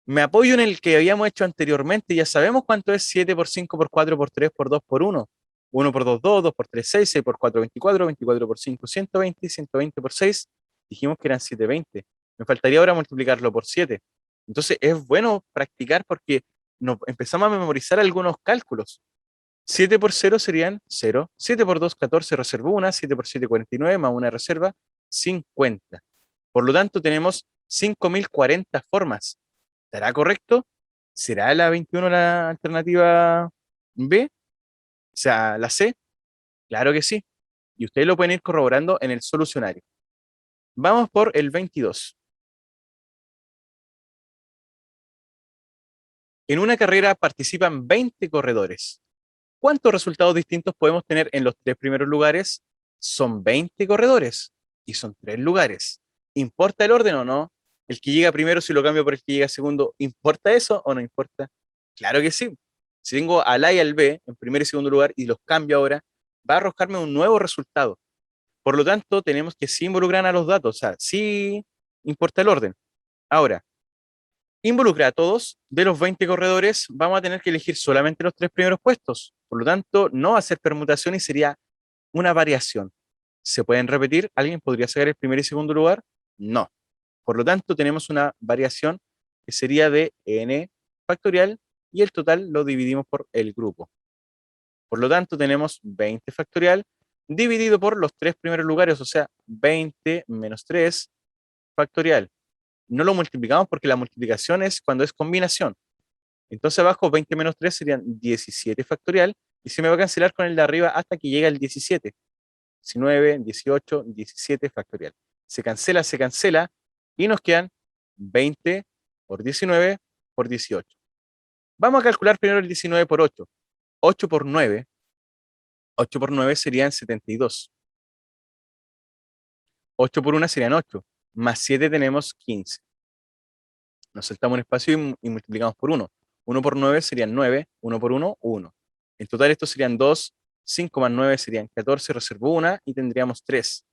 Me apoyo en el que habíamos hecho anteriormente, ya sabemos cuánto es 7 por 5, por 4, por 3, por 2, por 1. 1 por 2, 2, 2 por 3, 6, 6 por 4, 24, 24 por 5, 120, 120 por 6, dijimos que eran 720. Me faltaría ahora multiplicarlo por 7. Entonces es bueno practicar porque nos empezamos a memorizar algunos cálculos. 7 por 0 serían 0, 7 por 2, 14, reservo 1, 7 por 7, 49, más una reserva, 50. Por lo tanto, tenemos 5040 formas. ¿Estará correcto? ¿Será la 21 la alternativa B? O sea, la C. Claro que sí. Y ustedes lo pueden ir corroborando en el solucionario. Vamos por el 22. En una carrera participan 20 corredores. ¿Cuántos resultados distintos podemos tener en los 3 primeros lugares? Son 20 corredores y son 3 lugares. ¿Importa el orden o no? El que llega primero, si lo cambio por el que llega segundo, ¿importa eso o no importa? Claro que sí. Si tengo al A y al B en primer y segundo lugar y los cambio ahora, va a arrojarme un nuevo resultado. Por lo tanto, tenemos que sí involucrar a los datos, o sea, sí importa el orden. Ahora, involucra a todos. De los 20 corredores, vamos a tener que elegir solamente los 3 primeros puestos. Por lo tanto, no va a ser permutación y sería una variación. ¿Se pueden repetir? ¿Alguien podría sacar el primer y segundo lugar? No. Por lo tanto, tenemos una variación que sería de n factorial y el total lo dividimos por el grupo. Por lo tanto, tenemos 20 factorial dividido por los 3 primeros lugares, o sea, 20 menos 3 factorial. No lo multiplicamos porque la multiplicación es cuando es combinación. Entonces abajo 20 menos 3 serían 17 factorial y se me va a cancelar con el de arriba hasta que llegue al 17. 19, 18, 17 factorial. Se cancela y nos quedan 20 por 19 por 18. Vamos a calcular primero el 19 por 8. 8 por 9. 8 por 9 serían 72. 8 por 1 serían 8. Más 7 tenemos 15. Nos saltamos un espacio y multiplicamos por 1. 1 por 9 serían 9, 1 por 1, 1. En total estos serían 2, 5 más 9 serían 14, reservo 1 y tendríamos 3.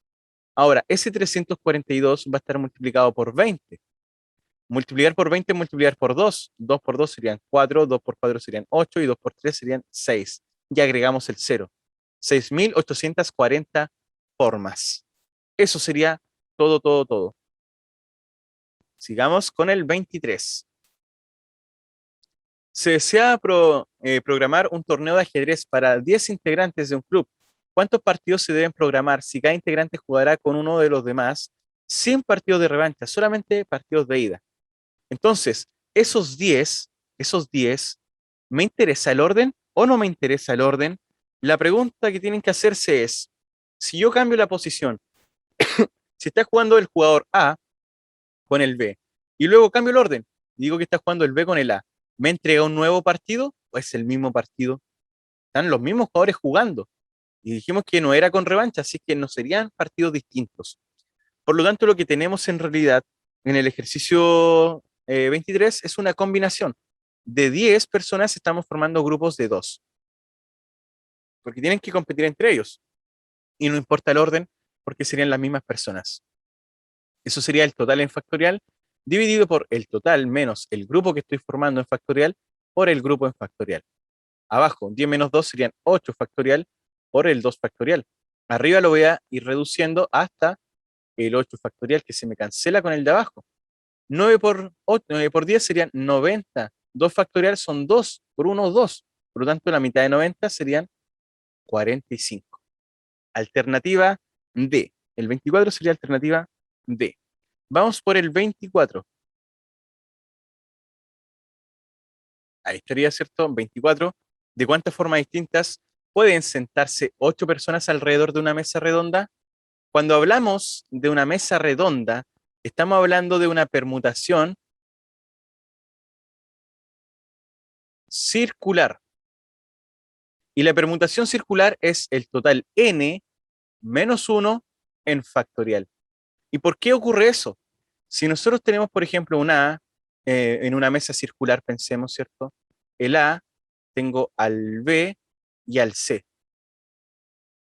Ahora, ese 342 va a estar multiplicado por 20. Multiplicar por 20 es multiplicar por 2. 2 por 2 serían 4, 2 por 4 serían 8 y 2 por 3 serían 6. Y agregamos el 0. 6.840 formas. Eso sería todo, todo, todo. Sigamos con el 23. Se desea programar un torneo de ajedrez para 10 integrantes de un club. ¿Cuántos partidos se deben programar si cada integrante jugará con uno de los demás? Sin partidos de revancha, solamente partidos de ida. Entonces, esos 10, ¿me interesa el orden o no me interesa el orden? La pregunta que tienen que hacerse es, si yo cambio la posición, si está jugando el jugador A con el B, y luego cambio el orden, digo que está jugando el B con el A, ¿me entrega un nuevo partido o es el mismo partido? Están los mismos jugadores jugando. Y dijimos que no era con revancha, así que no serían partidos distintos. Por lo tanto, lo que tenemos en realidad en el ejercicio 23 es una combinación. De 10 personas estamos formando grupos de 2, porque tienen que competir entre ellos. Y no importa el orden, porque serían las mismas personas. Eso sería el total en factorial, dividido por el total menos el grupo que estoy formando en factorial por el grupo en factorial. Abajo, 10 menos 2 serían 8 factorial por el 2 factorial. Arriba lo voy a ir reduciendo hasta el 8 factorial que se me cancela con el de abajo. 9 por, 8, 9 por 10 serían 90. 2 factorial son 2 por 1, 2. Por lo tanto, la mitad de 90 serían 45. Alternativa D. El 24 sería alternativa D. Vamos por el 24. Ahí estaría, ¿cierto? 24. ¿De cuántas formas distintas pueden sentarse 8 personas alrededor de una mesa redonda? Cuando hablamos de una mesa redonda, estamos hablando de una permutación circular. Y la permutación circular es el total n menos 1 en factorial. ¿Y por qué ocurre eso? Si nosotros tenemos, por ejemplo, una A en una mesa circular, pensemos, ¿cierto? El A, tengo al B y al C.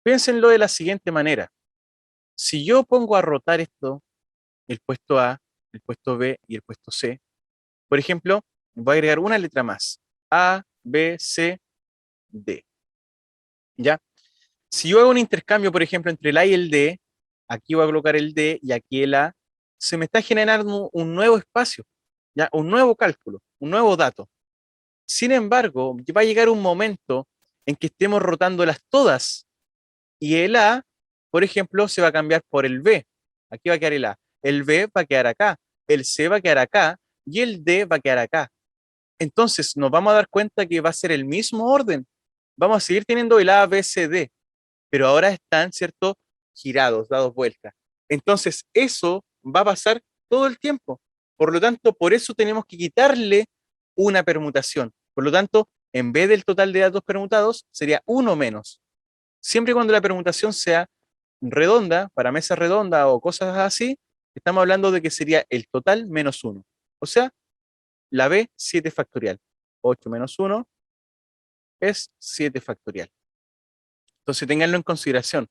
Piénsenlo de la siguiente manera. Si yo pongo a rotar esto, el puesto A, el puesto B y el puesto C, por ejemplo, voy a agregar una letra más. A, B, C, D. ¿Ya? Si yo hago un intercambio, por ejemplo, entre el A y el D, aquí voy a colocar el D y aquí el A, se me está generando un nuevo espacio, ¿ya? Un nuevo cálculo, un nuevo dato. Sin embargo, va a llegar un momento en que estemos rotándolas todas y el A, por ejemplo, se va a cambiar por el B. Aquí va a quedar el A. El B va a quedar acá, el C va a quedar acá y el D va a quedar acá. Entonces nos vamos a dar cuenta que va a ser el mismo orden. Vamos a seguir teniendo el A, B, C, D, pero ahora están, ¿cierto? Girados, dados vueltas. Entonces eso va a pasar todo el tiempo. Por lo tanto, por eso tenemos que quitarle una permutación. Por lo tanto, en vez del total de datos permutados, sería uno menos. Siempre y cuando la permutación sea redonda, para mesa redonda o cosas así, estamos hablando de que sería el total menos uno. O sea, la B, 7 factorial. 8 menos 1 es 7 factorial. Entonces, ténganlo en consideración.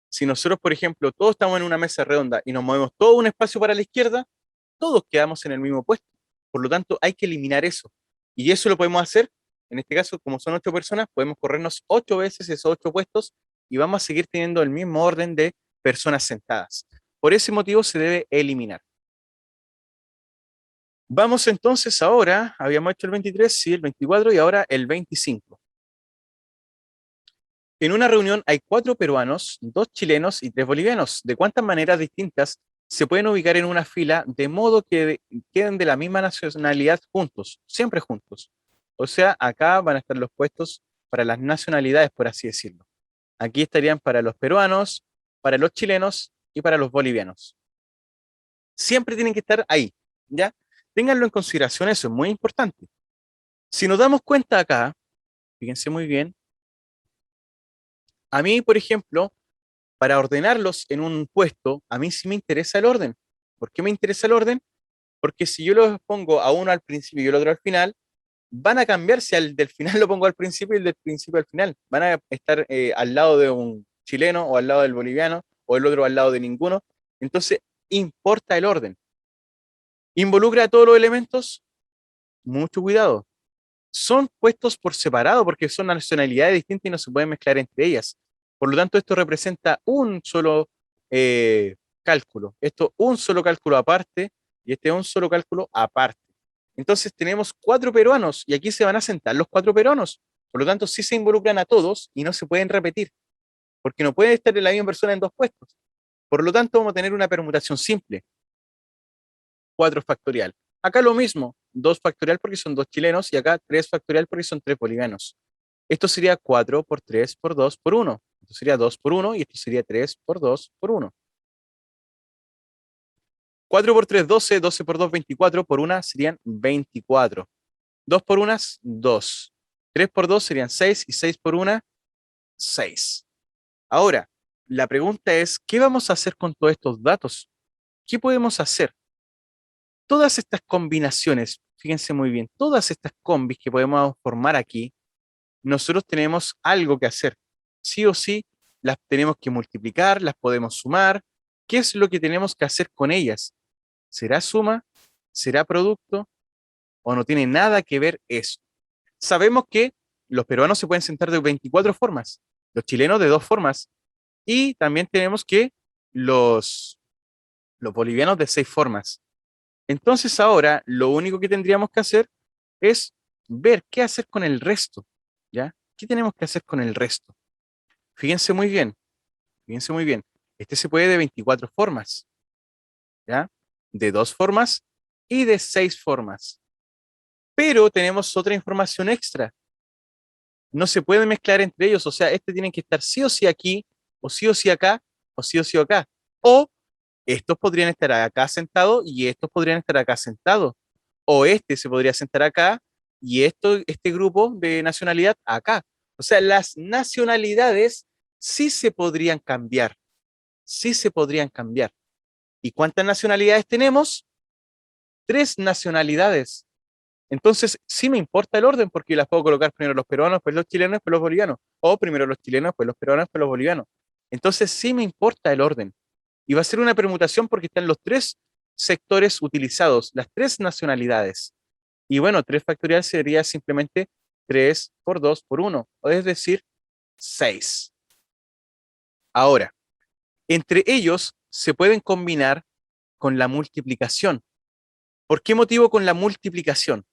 Si nosotros, por ejemplo, todos estamos en una mesa redonda y nos movemos todo un espacio para la izquierda, todos quedamos en el mismo puesto. Por lo tanto, hay que eliminar eso. Y eso lo podemos hacer, en este caso, como son 8 personas, podemos corrernos 8 veces esos 8 puestos y vamos a seguir teniendo el mismo orden de personas sentadas. Por ese motivo se debe eliminar. Vamos entonces ahora, habíamos hecho el 23, sí, el 24 y ahora el 25. En una reunión hay 4 peruanos, 2 chilenos y 3 bolivianos. ¿De cuántas maneras distintas se pueden ubicar en una fila de modo que queden de la misma nacionalidad juntos, siempre juntos? O sea, acá van a estar los puestos para las nacionalidades, por así decirlo. Aquí estarían para los peruanos, para los chilenos y para los bolivianos. Siempre tienen que estar ahí, ¿ya? Ténganlo en consideración, eso es muy importante. Si nos damos cuenta acá, fíjense muy bien, a mí, por ejemplo, para ordenarlos en un puesto, a mí sí me interesa el orden. ¿Por qué me interesa el orden? Porque si yo los pongo a uno al principio y el otro al final, van a cambiar si al del final lo pongo al principio y el del principio al final. Van a estar al lado de un chileno o al lado del boliviano o el otro al lado de ninguno. Entonces, importa el orden. ¿Involucra a todos los elementos? Mucho cuidado. Son puestos por separado porque son nacionalidades distintas y no se pueden mezclar entre ellas. Por lo tanto, esto representa un solo cálculo. Esto un solo cálculo aparte y este un solo cálculo aparte. Entonces tenemos 4 peruanos y aquí se van a sentar los 4 peruanos. Por lo tanto, sí se involucran a todos y no se pueden repetir, porque no puede estar la misma persona en 2 puestos. Por lo tanto, vamos a tener una permutación simple. 4 factorial. Acá lo mismo, 2 factorial porque son 2 chilenos y acá 3 factorial porque son 3 bolivianos. Esto sería 4 por 3 por 2 por 1. Esto sería 2 por 1 y esto sería 3 por 2 por 1. 4 por 3, 12, 12 por 2, 24, por 1 serían 24. 2 por 1, 2. 3 por 2 serían 6 y 6 por 1, 6. Ahora, la pregunta es, ¿qué vamos a hacer con todos estos datos? ¿Qué podemos hacer? Todas estas combinaciones, fíjense muy bien, todas estas combis que podemos formar aquí, nosotros tenemos algo que hacer. Sí o sí, las tenemos que multiplicar, las podemos sumar. ¿Qué es lo que tenemos que hacer con ellas? ¿Será suma? ¿Será producto? ¿O no tiene nada que ver eso? Sabemos que los peruanos se pueden sentar de 24 formas, los chilenos de 2 formas, y también tenemos que los bolivianos de 6 formas. Entonces ahora lo único que tendríamos que hacer es ver qué hacer con el resto, ¿ya? ¿Qué tenemos que hacer con el resto? Fíjense muy bien, fíjense muy bien. Este se puede de 24 formas, ¿ya? De 2 formas y de 6 formas. Pero tenemos otra información extra. No se puede mezclar entre ellos, o sea, este tiene que estar sí o sí aquí, o sí acá, o sí acá. O estos podrían estar acá sentados y estos podrían estar acá sentados. O este se podría sentar acá y este grupo de nacionalidad acá. O sea, las nacionalidades sí se podrían cambiar, sí se podrían cambiar. ¿Y cuántas nacionalidades tenemos? 3 nacionalidades. Entonces, sí me importa el orden porque las puedo colocar primero los peruanos, después los chilenos, después los bolivianos. O primero los chilenos, después los peruanos, después los bolivianos. Entonces, sí me importa el orden. Y va a ser una permutación porque están los 3 sectores utilizados, las 3 nacionalidades. Y bueno, 3 factorial sería simplemente 3 por 2 por 1, o es decir, 6. Ahora, entre ellos se pueden combinar con la multiplicación. ¿Por qué motivo con la multiplicación?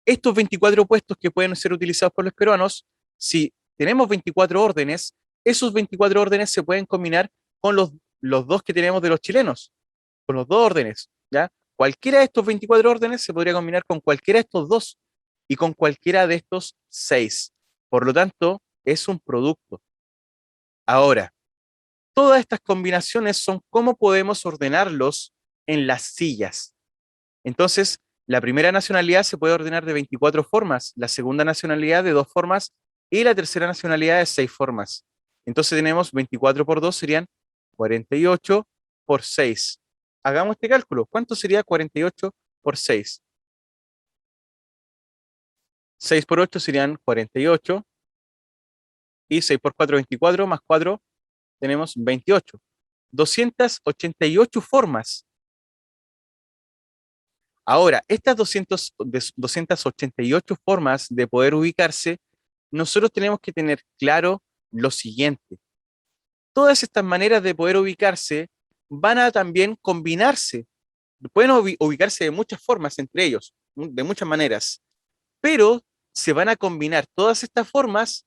Estos 24 puestos que pueden ser utilizados por los peruanos, si tenemos 24 órdenes, esos 24 órdenes se pueden combinar con los 2 que tenemos de los chilenos, con los 2 órdenes, ¿ya? Cualquiera de estos 24 órdenes se podría combinar con cualquiera de estos 2 y con cualquiera de estos 6. Por lo tanto, es un producto. Ahora, todas estas combinaciones son cómo podemos ordenarlos en las sillas. Entonces, la primera nacionalidad se puede ordenar de 24 formas, la segunda nacionalidad de 2 formas y la tercera nacionalidad de 6 formas. Entonces tenemos 24 por 2 serían 48 por 6. Hagamos este cálculo. ¿Cuánto sería 48 por 6? 6 por 8 serían 48 y 6 por 4, 24, más 4 tenemos 28. 288 formas. Ahora, estas 288 formas de poder ubicarse, nosotros tenemos que tener claro lo siguiente. Todas estas maneras de poder ubicarse van a también combinarse. Pueden ubicarse de muchas formas entre ellos, de muchas maneras, pero se van a combinar todas estas formas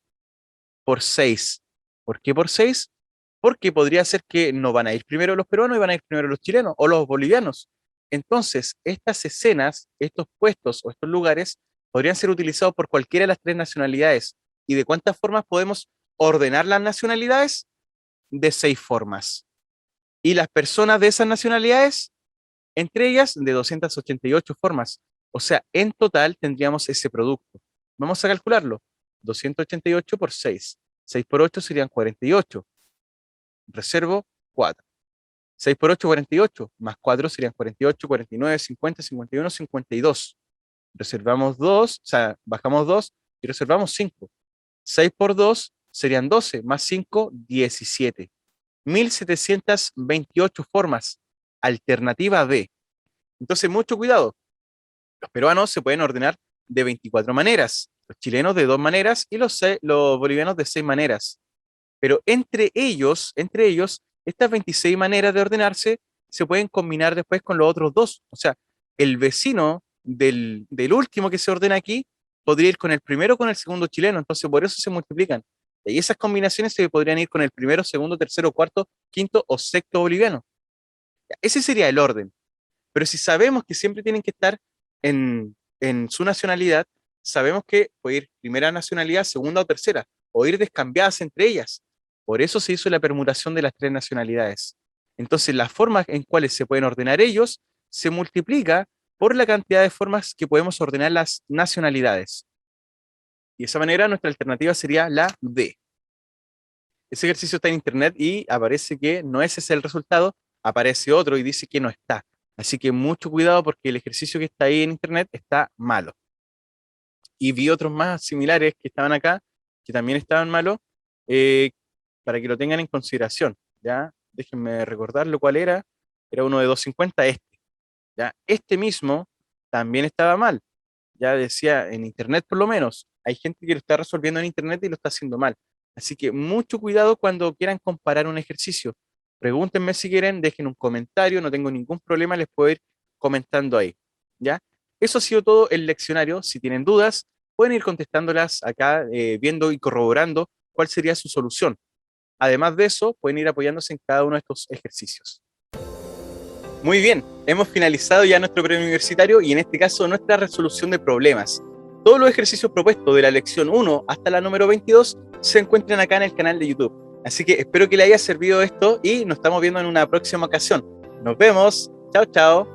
por 6. ¿Por qué por 6? Porque podría ser que no van a ir primero los peruanos y van a ir primero los chilenos o los bolivianos. Entonces, estas escenas, estos puestos o estos lugares podrían ser utilizados por cualquiera de las 3 nacionalidades. ¿Y de cuántas formas podemos ordenar las nacionalidades? De 6 formas. Y las personas de esas nacionalidades, entre ellas, de 288 formas. O sea, en total tendríamos ese producto. Vamos a calcularlo. 288 por 6. 6 por 8 serían 48. Reservo 4. 6 por 8, 48. Más 4 serían 48, 49, 50, 51, 52. Reservamos 2, o sea, bajamos 2 y reservamos 5. 6 por 2 serían 12, más 5, 17. 1728 formas. Alternativa B. Entonces, mucho cuidado. Los peruanos se pueden ordenar de 24 maneras, los chilenos de 2 maneras y los bolivianos de 6 maneras. Pero entre ellos, estas 26 maneras de ordenarse se pueden combinar después con los otros 2. O sea, el vecino del último que se ordena aquí podría ir con el primero o con el segundo chileno, entonces por eso se multiplican. Y esas combinaciones se podrían ir con el primero, segundo, tercero, cuarto, quinto o sexto boliviano. Ese sería el orden. Pero si sabemos que siempre tienen que estar en su nacionalidad, sabemos que puede ir primera nacionalidad, segunda o tercera, o ir descambiadas entre ellas. Por eso se hizo la permutación de las 3 nacionalidades. Entonces, las formas en cuales se pueden ordenar ellos se multiplica por la cantidad de formas que podemos ordenar las nacionalidades. Y de esa manera nuestra alternativa sería la D. Ese ejercicio está en internet y aparece que no ese es el resultado, aparece otro y dice que no está. Así que mucho cuidado porque el ejercicio que está ahí en internet está malo. Y vi otros más similares que estaban acá, que también estaban malos, eh, para que lo tengan en consideración. ¿Ya? Déjenme recordarlo cuál era. Era uno de 250, este. ¿Ya? Este mismo también estaba mal. Ya decía en internet por lo menos. Hay gente que lo está resolviendo en internet y lo está haciendo mal. Así que mucho cuidado cuando quieran comparar un ejercicio. Pregúntenme si quieren, dejen un comentario, no tengo ningún problema, les puedo ir comentando ahí. ¿Ya? Eso ha sido todo el leccionario. Si tienen dudas, pueden ir contestándolas acá, viendo y corroborando cuál sería su solución. Además de eso, pueden ir apoyándose en cada uno de estos ejercicios. Muy bien, hemos finalizado ya nuestro preuniversitario y en este caso nuestra resolución de problemas. Todos los ejercicios propuestos de la lección 1 hasta la número 22 se encuentran acá en el canal de YouTube. Así que espero que le haya servido esto y nos estamos viendo en una próxima ocasión. Nos vemos. Chao, chao.